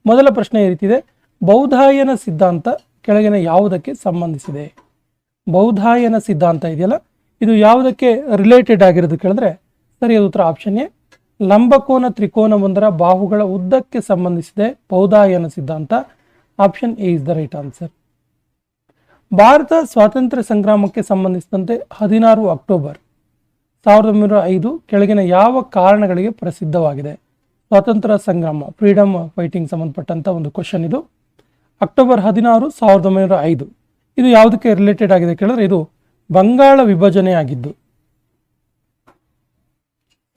ಮೊದಲ ಪ್ರಶ್ನೆ ಈ ರೀತಿದೆ, ಬೌಧಾಯನ ಸಿದ್ಧಾಂತ ಕೆಳಗಿನ ಯಾವುದಕ್ಕೆ ಸಂಬಂಧಿಸಿದೆ? ಬೌಧಾಯನ ಸಿದ್ಧಾಂತ ಇದೆಯಲ್ಲ, ಇದು ಯಾವುದಕ್ಕೆ ರಿಲೇಟೆಡ್ ಆಗಿರೋದು ಕೇಳಿದ್ರೆ ಸರಿಯಾದ ಉತ್ತರ ಆಪ್ಷನ್ ಎ, ಲಂಬಕೋನ ತ್ರಿಕೋನವೊಂದರ ಬಾಹುಗಳ ಉದ್ದಕ್ಕೆ ಸಂಬಂಧಿಸಿದೆ ಬೌಧಾಯನ ಸಿದ್ಧಾಂತ. Option A is the right answer. Bharat ಸ್ವಾತಂತ್ರ್ಯ ಸಂಗ್ರಾಮಕ್ಕೆ ಸಂಬಂಧಿಸಿದಂತೆ 16 ಅಕ್ಟೋಬರ್ 1905 ಕೆಳಗಿನ ಯಾವ ಕಾರಣಗಳಿಗೆ ಪ್ರಸಿದ್ಧವಾಗಿದೆ? ಸ್ವಾತಂತ್ರ್ಯ ಸಂಗ್ರಾಮ, ಫ್ರೀಡಮ್ ಫೈಟಿಂಗ್ ಸಂಬಂಧಪಟ್ಟಂತ ಒಂದು ಕ್ವಶನ್ ಇದು. ಅಕ್ಟೋಬರ್ 16, 1905 ಇದು ಯಾವುದಕ್ಕೆ ರಿಲೇಟೆಡ್ ಆಗಿದೆ ಕೇಳಿದ್ರೆ ಇದು ಬಂಗಾಳ ವಿಭಜನೆ ಆಗಿದ್ದು.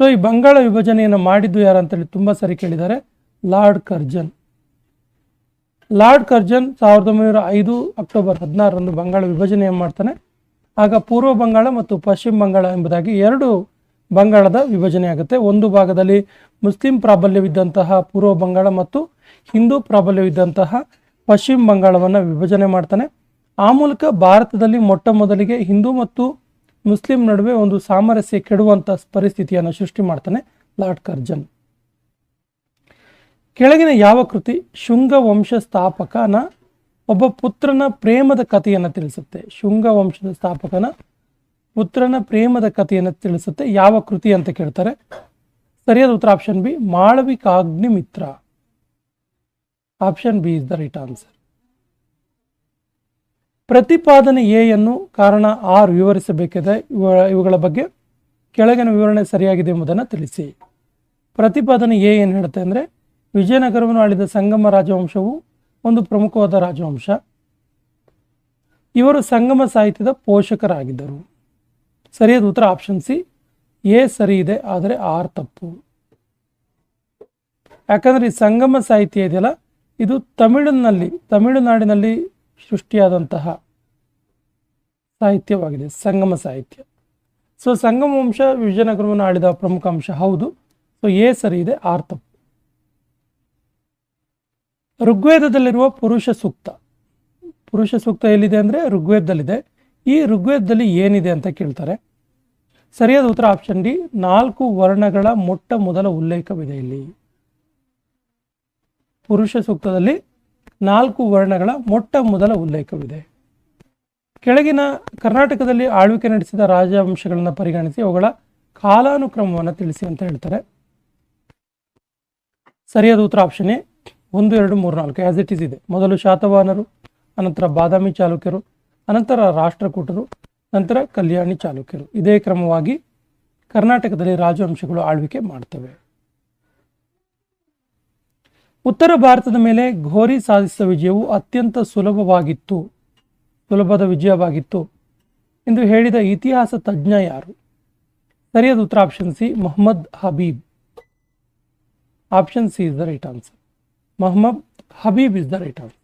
ಸೊ ಈ ಬಂಗಾಳ ವಿಭಜನೆಯನ್ನು ಮಾಡಿದ್ದು ಯಾರು ಅಂತೇಳಿ ತುಂಬಾ ಸರಿ ಕೇಳಿದ್ದಾರೆ, Lord Curzon. Lord Curzon 1905 October 16 Bengal ವಿಭಜನೆ ಮಾಡ್ತಾನೆ. ಆಗ ಪೂರ್ವ ಬಂಗಾಳ ಮತ್ತು ಪಶ್ಚಿಮ ಬಂಗಾಳ ಎಂಬುದಾಗಿ ಎರಡು ಬಂಗಾಳದ ವಿಭಜನೆ ಆಗುತ್ತೆ. ಒಂದು ಭಾಗದಲ್ಲಿ ಮುಸ್ಲಿಂ ಪ್ರಾಬಲ್ಯವಿದ್ದಂತಹ ಪೂರ್ವ ಬಂಗಾಳ ಮತ್ತು ಹಿಂದೂ ಪ್ರಾಬಲ್ಯವಿದ್ದಂತಹ ಪಶ್ಚಿಮ ಬಂಗಾಳವನ್ನು ವಿಭಜನೆ ಮಾಡ್ತಾನೆ. ಆ ಮೂಲಕ ಭಾರತದಲ್ಲಿ ಮೊಟ್ಟ ಮೊದಲಿಗೆ ಹಿಂದೂ ಮತ್ತು ಮುಸ್ಲಿಂ ನಡುವೆ ಒಂದು ಸಾಮರಸ್ಯ ಕೆಡುವಂಥ ಪರಿಸ್ಥಿತಿಯನ್ನು ಸೃಷ್ಟಿ ಮಾಡ್ತಾನೆ ಲಾರ್ಡ್ ಕರ್ಜನ್. ಕೆಳಗಿನ ಯಾವ ಕೃತಿ ಶುಂಗ ವಂಶ ಸ್ಥಾಪಕನ ಒಬ್ಬ ಪುತ್ರನ ಪ್ರೇಮದ ಕಥೆಯನ್ನು ತಿಳಿಸುತ್ತೆ? ಶುಂಗ ವಂಶದ ಸ್ಥಾಪಕನ ಪುತ್ರನ ಪ್ರೇಮದ ಕಥೆಯನ್ನು ತಿಳಿಸುತ್ತೆ ಯಾವ ಕೃತಿ ಅಂತ ಕೇಳ್ತಾರೆ. ಸರಿಯಾದ ಉತ್ತರ option B, Malavikagnimitra. Option B is the right answer. ಪ್ರತಿಪಾದನೆ ಎ ಯನ್ನು ಕಾರಣ ಆರ್ ವಿವರಿಸಬೇಕಿದೆ. ಇವುಗಳ ಬಗ್ಗೆ ಕೆಳಗಿನ ವಿವರಣೆ ಸರಿಯಾಗಿದೆ ಎಂಬುದನ್ನು ತಿಳಿಸಿ. ಪ್ರತಿಪಾದನೆ ಎ ಏನು ಹೇಳುತ್ತೆ ಅಂದರೆ, ವಿಜಯನಗರವನ್ನು ಆಳಿದ ಸಂಗಮ ರಾಜವಂಶವು ಒಂದು ಪ್ರಮುಖವಾದ ರಾಜವಂಶ. ಇವರು ಸಂಗಮ ಸಾಹಿತ್ಯದ ಪೋಷಕರಾಗಿದ್ದರು. ಸರಿಯಾದ ಉತ್ತರ ಆಪ್ಷನ್ ಸಿ, ಎ ಸರಿ ಇದೆ, ಆದರೆ ಆರ್ ತಪ್ಪು. ಯಾಕಂದ್ರೆ ಈ ಸಂಗಮ ಸಾಹಿತ್ಯ ಇದೆಯಲ್ಲ, ಇದು ತಮಿಳುನಾಡಿನಲ್ಲಿ ಸೃಷ್ಟಿಯಾದಂತಹ ಸಾಹಿತ್ಯವಾಗಿದೆ, ಸಂಗಮ ಸಾಹಿತ್ಯ. ಸೊ ಸಂಗಮ ವಂಶ ವಿಜಯನಗರವನ್ನು ಆಳಿದ ಪ್ರಮುಖ ಅಂಶ ಹೌದು. ಸೊ ಎ ಸರಿ ಇದೆ, ಆರ್ ತಪ್ಪು. ಋಗ್ವೇದದಲ್ಲಿರುವ ಪುರುಷ ಸೂಕ್ತ ಎಲ್ಲಿದೆ ಅಂದರೆ ಋಗ್ವೇದದಲ್ಲಿದೆ. ಈ ಋಗ್ವೇದದಲ್ಲಿ ಏನಿದೆ ಅಂತ ಕೇಳ್ತಾರೆ. ಸರಿಯಾದ ಉತ್ತರ ಆಪ್ಷನ್ ಡಿ, 4 ವರ್ಣಗಳ ಮೊಟ್ಟ ಮೊದಲ ಉಲ್ಲೇಖವಿದೆ ಇಲ್ಲಿ. ಪುರುಷ ಸೂಕ್ತದಲ್ಲಿ 4 ವರ್ಣಗಳ ಮೊಟ್ಟ ಮೊದಲ ಉಲ್ಲೇಖವಿದೆ. ಕೆಳಗಿನ ಕರ್ನಾಟಕದಲ್ಲಿ ಆಳ್ವಿಕೆ ನಡೆಸಿದ ರಾಜವಂಶಗಳನ್ನು ಪರಿಗಣಿಸಿ ಅವುಗಳ ಕಾಲಾನುಕ್ರಮವನ್ನು ತಿಳಿಸಿ ಅಂತ ಹೇಳ್ತಾರೆ. ಸರಿಯಾದ ಉತ್ತರ option A, 1, 2, 3, 4 as it is ಇದೆ. ಮೊದಲು ಶಾತವಾಹನರು, ಅನಂತರ ಬಾದಾಮಿ ಚಾಲುಕ್ಯರು, ಅನಂತರ ರಾಷ್ಟ್ರಕೂಟರು, ನಂತರ ಕಲ್ಯಾಣಿ ಚಾಲುಕ್ಯರು. ಇದೇ ಕ್ರಮವಾಗಿ ಕರ್ನಾಟಕದಲ್ಲಿ ರಾಜವಂಶಗಳು ಆಳ್ವಿಕೆ ಮಾಡ್ತವೆ. ಉತ್ತರ ಭಾರತದ ಮೇಲೆ ಘೋರಿ ಸಾಧಿಸಿದ ವಿಜಯವು ಅತ್ಯಂತ ಸುಲಭದ ವಿಜಯವಾಗಿತ್ತು ಎಂದು ಹೇಳಿದ ಇತಿಹಾಸ ತಜ್ಞ ಯಾರು? ಸರಿಯಾದ ಉತ್ತರ option c, Mohammed Habib. Option C is the right answer. Mohammed Habib is the right answer.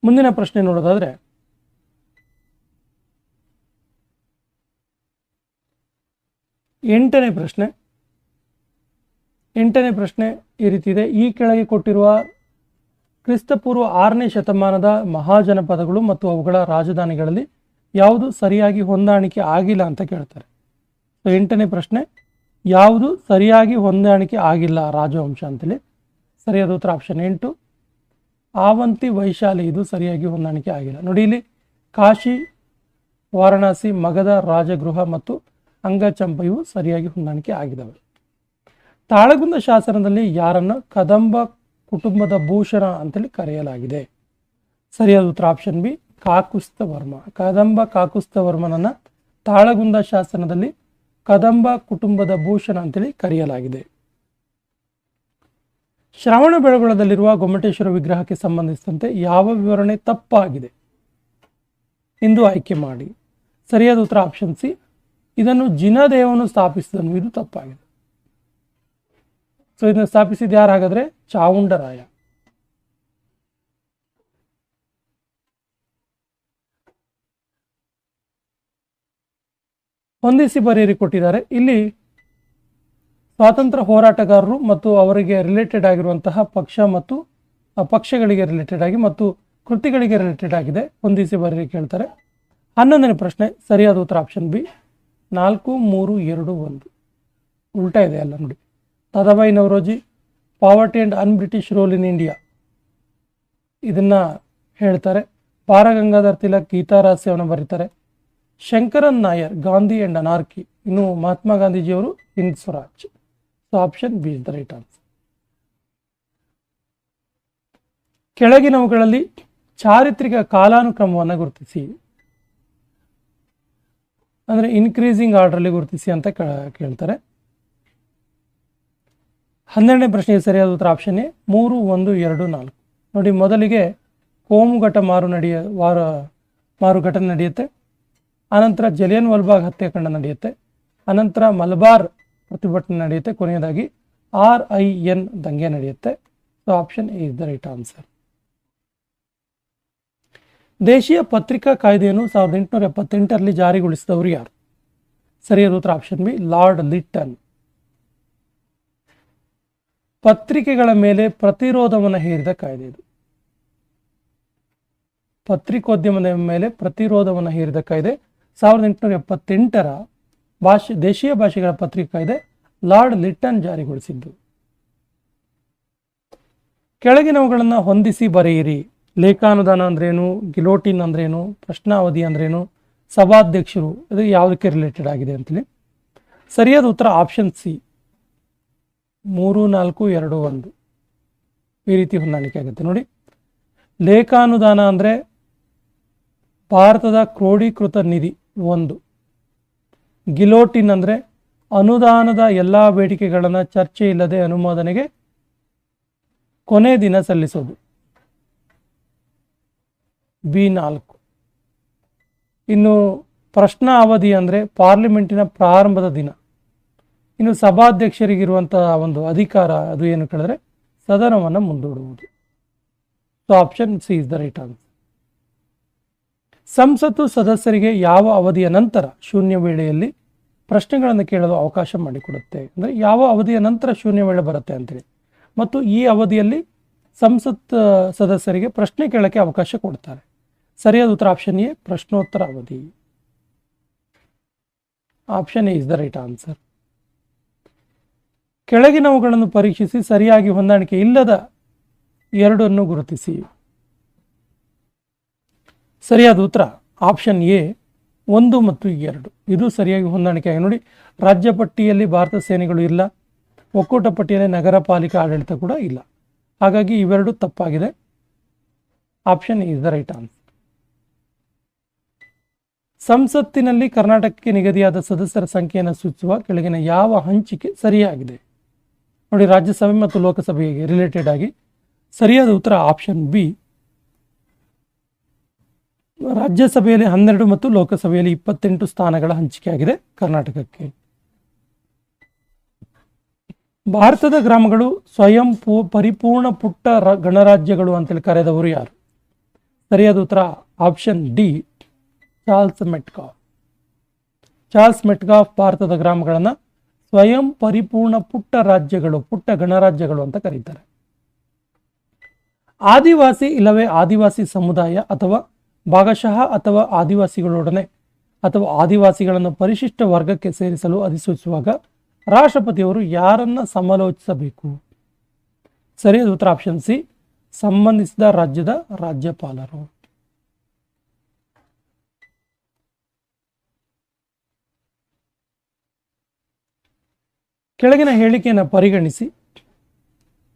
ಮುಂದಿನ ಪ್ರಶ್ನೆ ನೋಡೋದಾದ್ರೆ, ಎಂಟನೇ ಪ್ರಶ್ನೆ ಈ ರೀತಿ ಇದೆ. ಈ ಕೆಳಗೆ ಕೊಟ್ಟಿರುವ ಕ್ರಿಸ್ತಪೂರ್ವ 6ನೇ ಶತಮಾನದ ಮಹಾಜನಪದಗಳು ಮತ್ತು ಅವುಗಳ ರಾಜಧಾನಿಗಳಲ್ಲಿ ಯಾವುದು ಸರಿಯಾಗಿ ಹೊಂದಾಣಿಕೆ ಆಗಿಲ್ಲ ಅಂತ ಕೇಳ್ತಾರೆ. ಸೊ 8ನೇ ಪ್ರಶ್ನೆ, ಯಾವುದು ಸರಿಯಾಗಿ ಹೊಂದಾಣಿಕೆ ಆಗಿಲ್ಲ ರಾಜವಂಶ ಅಂತೇಳಿ. ಸರಿಯಾದ ಉತ್ತರ ಆಪ್ಷನ್ 8, ಆವಂತಿ ವೈಶಾಲಿ ಇದು ಸರಿಯಾಗಿ ಹೊಂದಾಣಿಕೆ ಆಗಿಲ್ಲ. ನೋಡಿ ಇಲ್ಲಿ ಕಾಶಿ, ವಾರಣಾಸಿ, ಮಗಧ ರಾಜಗೃಹ ಮತ್ತು ಅಂಗಚಂಪ ಇವು ಸರಿಯಾಗಿ ಹೊಂದಾಣಿಕೆ ಆಗಿದ್ದಾವೆ. ತಾಳಗುಂದ ಶಾಸನದಲ್ಲಿ ಯಾರನ್ನು ಕದಂಬ ಕುಟುಂಬದ ಭೂಷಣ ಅಂತೇಳಿ ಕರೆಯಲಾಗಿದೆ? ಸರಿಯಾದ ಉತ್ತರ ಆಪ್ಷನ್ ಬಿ, ಕಾಕುಸ್ಥವರ್ಮ. ಕದಂಬ ಕಾಕುಸ್ಥವರ್ಮನನ್ನ ತಾಳಗುಂದ ಶಾಸನದಲ್ಲಿ ಕದಂಬ ಕುಟುಂಬದ ಭೂಷಣ ಅಂತೇಳಿ ಕರೆಯಲಾಗಿದೆ. ಶ್ರವಣ ಬೆಳಗೊಳದಲ್ಲಿರುವ ಗೊಮ್ಮಟೇಶ್ವರ ವಿಗ್ರಹಕ್ಕೆ ಸಂಬಂಧಿಸಿದಂತೆ ಯಾವ ವಿವರಣೆ ತಪ್ಪಾಗಿದೆ ಎಂದು ಆಯ್ಕೆ ಮಾಡಿ. ಸರಿಯಾದ ಉತ್ತರ ಆಪ್ಷನ್ ಸಿ, ಇದನ್ನು ಜಿನದೇವನು ಸ್ಥಾಪಿಸಿದನು, ಇದು ತಪ್ಪಾಗಿದೆ. ಸೊ ಇದನ್ನು ಸ್ಥಾಪಿಸಿದ ಯಾರು ಹಾಗಾದ್ರೆ? ಚಾವುಂಡರಾಯ. ಹೊಂದಿಸಿ ಬರೆಯಿರಿ ಕೊಟ್ಟಿದ್ದಾರೆ. ಇಲ್ಲಿ ಸ್ವಾತಂತ್ರ್ಯ ಹೋರಾಟಗಾರರು ಮತ್ತು ಅವರಿಗೆ ರಿಲೇಟೆಡ್ ಆಗಿರುವಂತಹ ಪಕ್ಷ ಮತ್ತು ಪಕ್ಷಗಳಿಗೆ ರಿಲೇಟೆಡ್ ಆಗಿ ಮತ್ತು ಕೃತಿಗಳಿಗೆ ರಿಲೇಟೆಡ್ ಆಗಿದೆ. ಹೊಂದಿಸಿ ಬರೆಯಿರಿ ಕೇಳ್ತಾರೆ. 11ನೇ ಪ್ರಶ್ನೆ, ಸರಿಯಾದ ಉತ್ತರ ಆಪ್ಷನ್ ಬಿ, 4, 3, 2, 1 ಉಲ್ಟಾ ಇದೆ ಅಲ್ಲ ನೋಡಿ. Dadabhai Naoroji, poverty and unBritish rule in India ಇದನ್ನು ಹೇಳ್ತಾರೆ. ಬಾಲಗಂಗಾಧರ್ ತಿಲಕ್ ಗೀತಾರಹಸ್ಯವನ್ನು ಬರೀತಾರೆ. ಶಂಕರನ್ ನಾಯರ್ ಗಾಂಧಿ ಆ್ಯಂಡ್ ಅನಾರ್ಕಿ, ಇನ್ನು ಮಹಾತ್ಮ ಗಾಂಧೀಜಿಯವರು Hind Swaraj. So option B is the right answer. ಕೆಳಗಿನವುಗಳಲ್ಲಿ ಚಾರಿತ್ರಿಕ ಕಾಲಾನುಕ್ರಮವನ್ನು ಗುರುತಿಸಿ, ಅಂದರೆ ಇನ್ಕ್ರೀಸಿಂಗ್ ಆರ್ಡ್ರಲ್ಲಿ ಗುರುತಿಸಿ ಅಂತ ಕೇಳ್ತಾರೆ. 12ನೇ ಪ್ರಶ್ನೆಗೆ ಸರಿಯಾದ ಉತ್ತರ ಆಪ್ಷನ್ ಎ 3, 1, 2, 4. ನೋಡಿ, ಮೊದಲಿಗೆ ಕೋಮುಗಟ ಮಾರುಘಟನೆ ನಡೆಯುತ್ತೆ. ಆನಂತರ ಜಲಿಯನ್ ವಾಲ್ಬಾಗ್ ಹತ್ಯಾಕಾಂಡ ನಡೆಯುತ್ತೆ. ಅನಂತರ ಮಲಬಾರ್ ಪ್ರತಿಭಟನೆ ನಡೆಯುತ್ತೆ. ಕೊನೆಯದಾಗಿ RIN ದಂಗೆ ನಡೆಯುತ್ತೆ. So option A is the right answer. ದೇಶೀಯ ಪತ್ರಿಕಾ ಕಾಯ್ದೆಯನ್ನು 1878ರಲ್ಲಿ ಜಾರಿಗೊಳಿಸಿದವರು ಯಾರು? ಸರಿಯಾದ ಉತ್ತರ ಆಪ್ಷನ್ ಬಿ ಲಾರ್ಡ್ ಲಿಟ್ಟನ್. ಪತ್ರಿಕೆಗಳ ಮೇಲೆ ಪ್ರತಿರೋಧವನ್ನು ಹೇರಿದ ಕಾಯ್ದೆ ಇದು. ಪತ್ರಿಕೋದ್ಯಮದ ಮೇಲೆ ಪ್ರತಿರೋಧವನ್ನು ಹೇರಿದ ಕಾಯ್ದೆ 1878ರ ದೇಶೀಯ ಭಾಷೆಗಳ ಪತ್ರಿಕಾ ಕಾಯ್ದೆ ಲಾರ್ಡ್ ಲಿಟ್ಟನ್ ಜಾರಿಗೊಳಿಸಿದ್ದು. ಕೆಳಗಿನವುಗಳನ್ನು ಹೊಂದಿಸಿ ಬರೆಯಿರಿ. ಲೇಖಾನುದಾನ ಅಂದ್ರೇನು, ಗಿಲೋಟಿನ್ ಅಂದ್ರೇನು, ಪ್ರಶ್ನಾವಧಿ ಅಂದ್ರೇನು, ಸಭಾಧ್ಯಕ್ಷರು, ಇದು ಯಾವುದಕ್ಕೆ ರಿಲೇಟೆಡ್ ಆಗಿದೆ ಅಂತೇಳಿ. ಸರಿಯಾದ ಉತ್ತರ ಆಪ್ಷನ್ ಸಿ 3, 4, 2, 1 ಈ ರೀತಿ ಹೊಂದಾಣಿಕೆ ಆಗುತ್ತೆ. ನೋಡಿ, ಲೇಖಾನುದಾನ ಅಂದರೆ ಭಾರತದ ಕ್ರೋಢೀಕೃತ ನಿಧಿ 1. ಗಿಲೋಟಿನ್ ಅಂದರೆ ಅನುದಾನದ ಎಲ್ಲ ಬೇಡಿಕೆಗಳನ್ನು ಚರ್ಚೆ ಇಲ್ಲದೆ ಅನುಮೋದನೆಗೆ ಕೊನೆ ದಿನ ಸಲ್ಲಿಸೋದು, B4. ಇನ್ನು ಪ್ರಶ್ನಾ ಅವಧಿ ಅಂದರೆ ಪಾರ್ಲಿಮೆಂಟಿನ ಪ್ರಾರಂಭದ ದಿನ. ಇನ್ನು ಸಭಾಧ್ಯಕ್ಷರಿಗಿರುವಂತಹ ಒಂದು ಅಧಿಕಾರ ಅದು ಏನು ಕೇಳಿದ್ರೆ ಸದನವನ್ನು ಮುಂದೂಡುವುದು. So option C is the right answer. ಸಂಸತ್ತು ಸದಸ್ಯರಿಗೆ ಯಾವ ಅವಧಿಯ ನಂತರ ಶೂನ್ಯ ವೇಳೆಯಲ್ಲಿ ಪ್ರಶ್ನೆಗಳನ್ನು ಕೇಳಲು ಅವಕಾಶ ಮಾಡಿಕೊಡುತ್ತೆ, ಅಂದರೆ ಯಾವ ಅವಧಿಯ ನಂತರ ಶೂನ್ಯ ವೇಳೆ ಬರುತ್ತೆ ಅಂತೇಳಿ, ಮತ್ತು ಈ ಅವಧಿಯಲ್ಲಿ ಸಂಸತ್ ಸದಸ್ಯರಿಗೆ ಪ್ರಶ್ನೆ ಕೇಳಕ್ಕೆ ಅವಕಾಶ ಕೊಡ್ತಾರೆ. ಸರಿಯಾದ ಉತ್ತರ ಆಪ್ಷನ್ ಎ ಪ್ರಶ್ನೋತ್ತರ ಅವಧಿ. Option A is the right answer. ಕೆಳಗಿನವುಗಳನ್ನು ಪರೀಕ್ಷಿಸಿ ಸರಿಯಾಗಿ ಹೊಂದಾಣಿಕೆ ಇಲ್ಲದ 2 ಗುರುತಿಸಿ. ಸರಿಯಾದ ಉತ್ತರ ಆಪ್ಷನ್ ಎ 1 ಮತ್ತು 2 ಇದು ಸರಿಯಾಗಿ ಹೊಂದಾಣಿಕೆ ಆಗಿ. ನೋಡಿ, ರಾಜ್ಯ ಪಟ್ಟಿಯಲ್ಲಿ ಭಾರತ ಸೇನೆಗಳು ಇಲ್ಲ, ಒಕ್ಕೂಟ ಪಟ್ಟಿಯಲ್ಲಿ ನಗರ ಪಾಲಿಕೆ ಆಡಳಿತ ಕೂಡ ಇಲ್ಲ. ಹಾಗಾಗಿ ಇವೆರಡು ತಪ್ಪಾಗಿದೆ. Option is the right answer. ಸಂಸತ್ತಿನಲ್ಲಿ ಕರ್ನಾಟಕಕ್ಕೆ ನಿಗದಿಯಾದ ಸದಸ್ಯರ ಸಂಖ್ಯೆಯನ್ನು ಸೂಚಿಸುವ ಕೆಳಗಿನ ಯಾವ ಹಂಚಿಕೆ ಸರಿಯಾಗಿದೆ? ನೋಡಿ, ರಾಜ್ಯಸಭೆ ಮತ್ತು ಲೋಕಸಭೆಗೆ ರಿಲೇಟೆಡ್ ಆಗಿ ಸರಿಯಾದ ಉತ್ತರ ಆಪ್ಷನ್ ಬಿ. ರಾಜ್ಯಸಭೆಯಲ್ಲಿ 12 ಮತ್ತು ಲೋಕಸಭೆಯಲ್ಲಿ 28 ಸ್ಥಾನಗಳ ಹಂಚಿಕೆಯಾಗಿದೆ ಕರ್ನಾಟಕಕ್ಕೆ. ಭಾರತದ ಗ್ರಾಮಗಳು ಸ್ವಯಂ ಪರಿಪೂರ್ಣ ಪುಟ್ಟ ಗಣರಾಜ್ಯಗಳು ಅಂತೇಳಿ ಕರೆದವರು ಯಾರು? ಸರಿಯಾದ ಉತ್ತರ option D Charles Metcalf. Charles Metcalf ಭಾರತದ ಗ್ರಾಮಗಳನ್ನು ಸ್ವಯಂ ಪರಿಪೂರ್ಣ ಪುಟ್ಟ ರಾಜ್ಯಗಳು, ಪುಟ್ಟ ಗಣರಾಜ್ಯಗಳು ಅಂತ ಕರೀತಾರೆ. ಆದಿವಾಸಿ ಇಲ್ಲವೇ ಆದಿವಾಸಿ ಸಮುದಾಯ ಅಥವಾ ಭಾಗಶಃ ಅಥವಾ ಆದಿವಾಸಿಗಳೊಡನೆ ಅಥವಾ ಆದಿವಾಸಿಗಳನ್ನು ಪರಿಶಿಷ್ಟ ವರ್ಗಕ್ಕೆ ಸೇರಿಸಲು ಅಧಿಸೂಚಿಸುವಾಗ ರಾಷ್ಟ್ರಪತಿಯವರು ಯಾರನ್ನ ಸಮಾಲೋಚಿಸಬೇಕು? ಸರಿಯಾದ ಉತ್ತರ ಆಪ್ಷನ್ ಸಿ ಸಂಬಂಧಿಸಿದ ರಾಜ್ಯದ ರಾಜ್ಯಪಾಲರು. ಕೆಳಗಿನ ಹೇಳಿಕೆಯನ್ನು ಪರಿಗಣಿಸಿ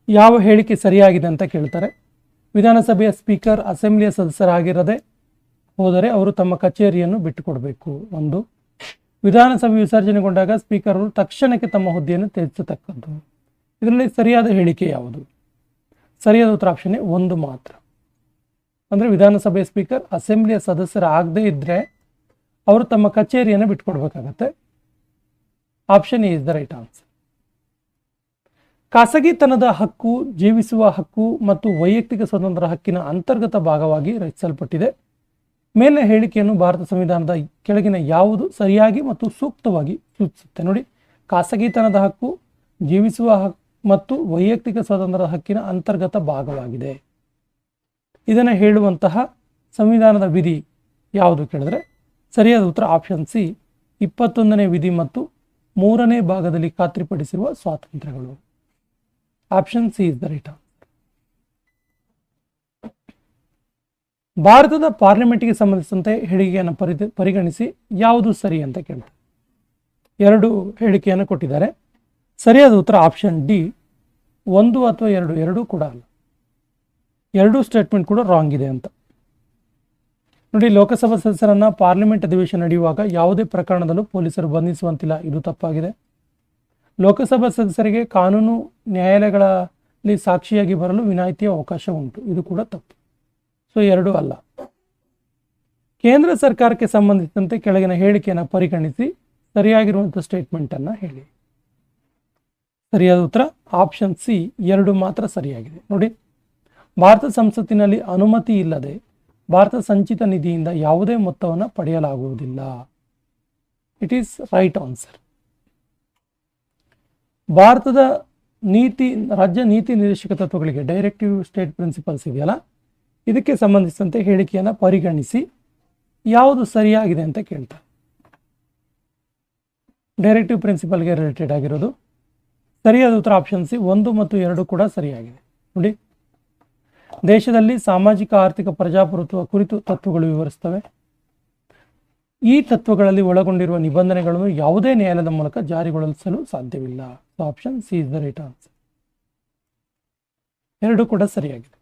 ಯಾವ ಹೇಳಿಕೆ ಸರಿಯಾಗಿದೆ ಅಂತ ಕೇಳ್ತಾರೆ. ವಿಧಾನಸಭೆಯ ಸ್ಪೀಕರ್ ಅಸೆಂಬ್ಲಿಯ ಸದಸ್ಯರಾಗಿರದೆ ಹೋದರೆ ಅವರು ತಮ್ಮ ಕಚೇರಿಯನ್ನು ಬಿಟ್ಟುಕೊಡಬೇಕು. 1. ವಿಧಾನಸಭೆ ವಿಸರ್ಜನೆಗೊಂಡಾಗ ಸ್ಪೀಕರ್ ಅವರು ತಕ್ಷಣಕ್ಕೆ ತಮ್ಮ ಹುದ್ದೆಯನ್ನು ತ್ಯಜಿಸತಕ್ಕದ್ದು. ಇದರಲ್ಲಿ ಸರಿಯಾದ ಹೇಳಿಕೆ ಯಾವುದು? ಸರಿಯಾದ ಉತ್ತರ ಆಪ್ಷನ್ ಎ 1 ಮಾತ್ರ. ಅಂದರೆ ವಿಧಾನಸಭೆಯ ಸ್ಪೀಕರ್ ಅಸೆಂಬ್ಲಿಯ ಸದಸ್ಯರಾಗದೇ ಇದ್ದರೆ ಅವರು ತಮ್ಮ ಕಚೇರಿಯನ್ನು ಬಿಟ್ಟುಕೊಡ್ಬೇಕಾಗತ್ತೆ. Option A is the right answer. ಖಾಸಗಿತನದ ಹಕ್ಕು ಜೀವಿಸುವ ಹಕ್ಕು ಮತ್ತು ವೈಯಕ್ತಿಕ ಸ್ವಾತಂತ್ರ್ಯ ಹಕ್ಕಿನ ಅಂತರ್ಗತ ಭಾಗವಾಗಿ ರಚಿಸಲ್ಪಟ್ಟಿದೆ. ಮೇಲಿನ ಹೇಳಿಕೆಯನ್ನು ಭಾರತ ಸಂವಿಧಾನದ ಕೆಳಗಿನ ಯಾವುದು ಸರಿಯಾಗಿ ಮತ್ತು ಸೂಕ್ತವಾಗಿ ಸೂಚಿಸುತ್ತೆ? ನೋಡಿ, ಖಾಸಗಿತನದ ಹಕ್ಕು ಜೀವಿಸುವ ಹಕ್ಕು ಮತ್ತು ವೈಯಕ್ತಿಕ ಸ್ವಾತಂತ್ರ್ಯದ ಹಕ್ಕಿನ ಅಂತರ್ಗತ ಭಾಗವಾಗಿದೆ. ಇದನ್ನು ಹೇಳುವಂತಹ ಸಂವಿಧಾನದ ವಿಧಿ ಯಾವುದು ಕೇಳಿದ್ರೆ ಸರಿಯಾದ ಉತ್ತರ ಆಪ್ಷನ್ ಸಿ 21ನೇ ವಿಧಿ ಮತ್ತು 3ನೇ ಭಾಗದಲ್ಲಿ ಖಾತ್ರಿಪಡಿಸಿರುವ ಸ್ವಾತಂತ್ರ್ಯಗಳು. Option C is the right answer. ಭಾರತದ ಪಾರ್ಲಿಮೆಂಟ್ಗೆ ಸಂಬಂಧಿಸಿದಂತೆ ಹೇಳಿಕೆಯನ್ನು ಪರಿಗಣಿಸಿ ಯಾವುದು ಸರಿ ಅಂತ ಕೇಳ್ತಾರೆ. 2 ಹೇಳಿಕೆಯನ್ನು ಕೊಟ್ಟಿದ್ದಾರೆ. ಸರಿಯಾದ ಉತ್ತರ ಆಪ್ಷನ್ ಡಿ 1 ಅಥವಾ 2 ಎರಡೂ ಕೂಡ ಅಲ್ಲ. 2 ಸ್ಟೇಟ್ಮೆಂಟ್ ಕೂಡ ರಾಂಗ್ ಇದೆ ಅಂತ ನೋಡಿ. ಲೋಕಸಭಾ ಸದಸ್ಯರನ್ನ ಪಾರ್ಲಿಮೆಂಟ್ ಅಧಿವೇಶನ ನಡೆಯುವಾಗ ಯಾವುದೇ ಪ್ರಕರಣದಲ್ಲೂ ಪೊಲೀಸರು ಬಂಧಿಸುವಂತಿಲ್ಲ, ಇದು ತಪ್ಪಾಗಿದೆ. ಲೋಕಸಭಾ ಸದಸ್ಯರಿಗೆ ಕಾನೂನು ನ್ಯಾಯಾಲಯಗಳಲ್ಲಿ ಸಾಕ್ಷಿಯಾಗಿ ಬರಲು ವಿನಾಯಿತಿಯ ಅವಕಾಶ ಉಂಟು, ಇದು ಕೂಡ ತಪ್ಪು. ಸೊ 2 ಅಲ್ಲ. ಕೇಂದ್ರ ಸರ್ಕಾರಕ್ಕೆ ಸಂಬಂಧಿಸಿದಂತೆ ಕೆಳಗಿನ ಹೇಳಿಕೆಯನ್ನು ಪರಿಗಣಿಸಿ ಸರಿಯಾಗಿರುವಂಥ ಸ್ಟೇಟ್ಮೆಂಟನ್ನು ಹೇಳಿ. ಸರಿಯಾದ ಉತ್ತರ ಆಪ್ಷನ್ ಸಿ 2 ಮಾತ್ರ ಸರಿಯಾಗಿದೆ. ನೋಡಿ, ಭಾರತ ಸಂಸತ್ತಿನಲ್ಲಿ ಅನುಮತಿ ಇಲ್ಲದೆ ಭಾರತ ಸಂಚಿತ ನಿಧಿಯಿಂದ ಯಾವುದೇ ಮೊತ್ತವನ್ನು ಪಡೆಯಲಾಗುವುದಿಲ್ಲ. It is right answer. ಭಾರತದ ರಾಜ್ಯ ನೀತಿ ನಿರ್ದೇಶಕ ತತ್ವಗಳಿಗೆ ಡೈರೆಕ್ಟಿವ್ ಸ್ಟೇಟ್ ಪ್ರಿನ್ಸಿಪಲ್ಸ್ ಇದೆಯಲ್ಲ, ಇದಕ್ಕೆ ಸಂಬಂಧಿಸಿದಂತೆ ಹೇಳಿಕೆಯನ್ನು ಪರಿಗಣಿಸಿ ಯಾವುದು ಸರಿಯಾಗಿದೆ ಅಂತ ಕೇಳ್ತಾರೆ. ಡೈರೆಕ್ಟಿವ್ ಪ್ರಿನ್ಸಿಪಲ್ಗೆ ರಿಲೇಟೆಡ್ ಆಗಿರೋದು. ಸರಿಯಾದ ಉತ್ತರ ಆಪ್ಷನ್ ಸಿ 1 ಮತ್ತು 2 ಕೂಡ ಸರಿಯಾಗಿದೆ. ನೋಡಿ, ದೇಶದಲ್ಲಿ ಸಾಮಾಜಿಕ ಆರ್ಥಿಕ ಪ್ರಜಾಪ್ರಭುತ್ವ ಕುರಿತು ತತ್ವಗಳು ವಿವರಿಸ್ತವೆ. ಈ ತತ್ವಗಳಲ್ಲಿ ಒಳಗೊಂಡಿರುವ ನಿಬಂಧನೆಗಳನ್ನು ಯಾವುದೇ ನ್ಯಾಯಾಲಯದ ಮೂಲಕ ಜಾರಿಗೊಳಿಸಲು ಸಾಧ್ಯವಿಲ್ಲ. So option C is the right answer. 2 ಕೂಡ ಸರಿಯಾಗಿದೆ.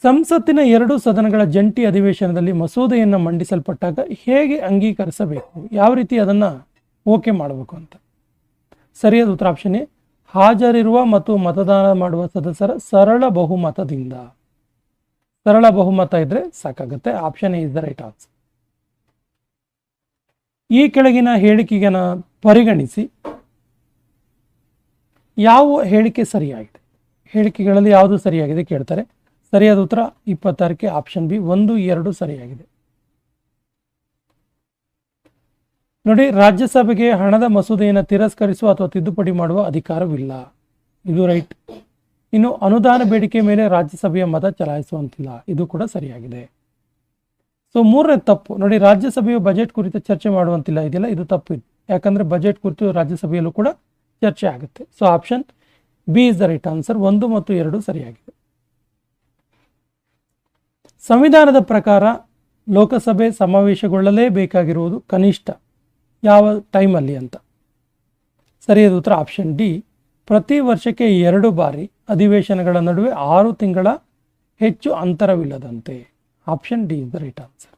ಸಂಸತ್ತಿನ 2 ಸದನಗಳ ಜಂಟಿ ಅಧಿವೇಶನದಲ್ಲಿ ಮಸೂದೆಯನ್ನು ಮಂಡಿಸಲ್ಪಟ್ಟಾಗ ಹೇಗೆ ಅಂಗೀಕರಿಸಬೇಕು, ಯಾವ ರೀತಿ ಅದನ್ನು ಓಕೆ ಮಾಡಬೇಕು ಅಂತ. ಸರಿಯಾದ ಉತ್ತರ ಆಪ್ಷನ್ ಎ ಹಾಜರಿರುವ ಮತ್ತು ಮತದಾನ ಮಾಡುವ ಸದಸ್ಯರ ಸರಳ ಬಹುಮತದಿಂದ. ಸರಳ ಬಹುಮತ ಇದ್ರೆ ಸಾಕಾಗುತ್ತೆ. Option A is the right answer. ಈ ಕೆಳಗಿನ ಹೇಳಿಕೆಯನ್ನು ಪರಿಗಣಿಸಿ ಯಾವ ಹೇಳಿಕೆ ಸರಿಯಾಗಿದೆ, ಹೇಳಿಕೆಗಳಲ್ಲಿ ಯಾವುದು ಸರಿಯಾಗಿದೆ ಕೇಳ್ತಾರೆ. ಸರಿಯಾದ ಉತ್ತರ 26ಕ್ಕೆ ಆಪ್ಷನ್ ಬಿ 1, 2 ಸರಿಯಾಗಿದೆ. ನೋಡಿ, ರಾಜ್ಯಸಭೆಗೆ ಹಣದ ಮಸೂದೆಯನ್ನು ತಿರಸ್ಕರಿಸುವ ಅಥವಾ ತಿದ್ದುಪಡಿ ಮಾಡುವ ಅಧಿಕಾರವಿಲ್ಲ, ಇದು ರೈಟ್. ಇನ್ನು ಅನುದಾನ ಬೇಡಿಕೆ ಮೇಲೆ ರಾಜ್ಯಸಭೆಯ ಮತ ಚಲಾಯಿಸುವಂತಿಲ್ಲ, ಇದು ಕೂಡ ಸರಿಯಾಗಿದೆ. ಸೊ 3ನೇ ತಪ್ಪು. ನೋಡಿ, ರಾಜ್ಯಸಭೆಯು ಬಜೆಟ್ ಕುರಿತು ಚರ್ಚೆ ಮಾಡುವಂತಿಲ್ಲ, ಇದೆಲ್ಲ ಇದು ತಪ್ಪು. ಯಾಕಂದ್ರೆ ಬಜೆಟ್ ಕುರಿತು ರಾಜ್ಯಸಭೆಯಲ್ಲೂ ಕೂಡ ಚರ್ಚೆ ಆಗುತ್ತೆ. So option B is the right answer. 1 ಮತ್ತು 2 ಸರಿಯಾಗಿದೆ. ಸಂವಿಧಾನದ ಪ್ರಕಾರ ಲೋಕಸಭೆ ಸಮಾವೇಶಗೊಳ್ಳಲೇಬೇಕಾಗಿರುವುದು ಕನಿಷ್ಠ ಯಾವ ಟೈಮಲ್ಲಿ ಅಂತ. ಸರಿಯಾದ ಉತ್ತರ ಆಪ್ಷನ್ ಡಿ ಪ್ರತಿ ವರ್ಷಕ್ಕೆ 2 ಬಾರಿ ಅಧಿವೇಶನಗಳ ನಡುವೆ 6 ತಿಂಗಳ ಹೆಚ್ಚು ಅಂತರವಿಲ್ಲದಂತೆ. Option D is the right answer.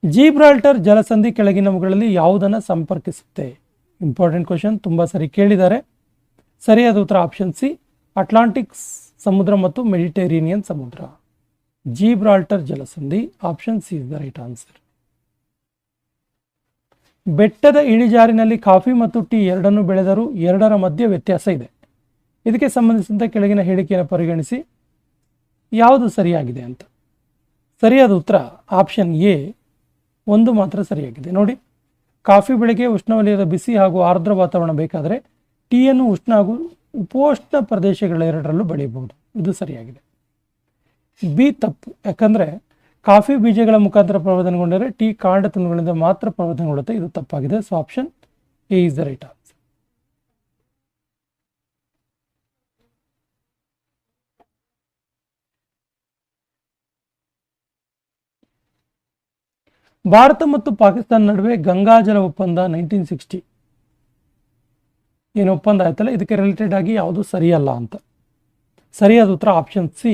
Gibraltar ಜಲಸಂಧಿ ಕೆಳಗಿನವುಗಳಲ್ಲಿ ಯಾವುದನ್ನು ಸಂಪರ್ಕಿಸುತ್ತೆ? ಇಂಪಾರ್ಟೆಂಟ್ ಕ್ವಶನ್, ತುಂಬ ಸರಿ ಕೇಳಿದ್ದಾರೆ. ಸರಿಯಾದ ಉತ್ತರ ಆಪ್ಷನ್ ಸಿ ಅಟ್ಲಾಂಟಿಕ್ ಸಮುದ್ರ ಮತ್ತು ಮೆಡಿಟೇರಿಯನಿಯನ್ ಸಮುದ್ರ. ಜಿಬ್ರಾಲ್ಟರ್ ಜಲಸಂಧಿ, option C is the right answer. ಬೆಟ್ಟದ ಇಳಿಜಾರಿನಲ್ಲಿ ಕಾಫಿ ಮತ್ತು ಟೀ ಎರಡನ್ನು ಬೆಳೆದರೂ 2ರ ಮಧ್ಯೆ ವ್ಯತ್ಯಾಸ ಇದೆ. ಇದಕ್ಕೆ ಸಂಬಂಧಿಸಿದಂತೆ ಕೆಳಗಿನ ಹೇಳಿಕೆಯನ್ನು ಪರಿಗಣಿಸಿ ಯಾವುದು ಸರಿಯಾಗಿದೆ ಅಂತ. ಸರಿಯಾದ ಉತ್ತರ ಆಪ್ಷನ್ ಎ 1 ಮಾತ್ರ ಸರಿಯಾಗಿದೆ. ನೋಡಿ, ಕಾಫಿ ಬೆಳೆಗೆ ಉಷ್ಣವಲಯದ ಬಿಸಿ ಹಾಗೂ ಆರ್ದ್ರ ವಾತಾವರಣ ಬೇಕಾದರೆ ಟೀಯನ್ನು ಉಷ್ಣ ಹಾಗೂ ಉಪೋಷ್ಣ ಪ್ರದೇಶಗಳೆರಡರಲ್ಲೂ ಬೆಳೆಯಬಹುದು, ಇದು ಸರಿಯಾಗಿದೆ. ಬಿ ತಪ್ಪು. ಯಾಕಂದರೆ ಕಾಫಿ ಬೀಜಗಳ ಮುಖಾಂತರ ಪ್ರವರ್ಧನೆಗೊಂಡರೆ ಟೀ ಕಾಂಡ ತುಂಡುಗಳಿಂದ ಮಾತ್ರ ಪ್ರವರ್ಧನೆಗೊಳ್ಳುತ್ತೆ, ಇದು ತಪ್ಪಾಗಿದೆ. So option A is the right answer. Bharat ಮತ್ತು ಪಾಕಿಸ್ತಾನ ನಡುವೆ ಗಂಗಾಜಲ ಒಪ್ಪಂದ 1960 ಏನು ಒಪ್ಪಂದ ಆಯ್ತಲ್ಲ, ಇದಕ್ಕೆ ರಿಲೇಟೆಡ್ ಆಗಿ ಯಾವುದು ಸರಿಯಲ್ಲ ಅಂತ. ಸರಿಯಾದ ಉತ್ತರ ಆಪ್ಷನ್ ಸಿ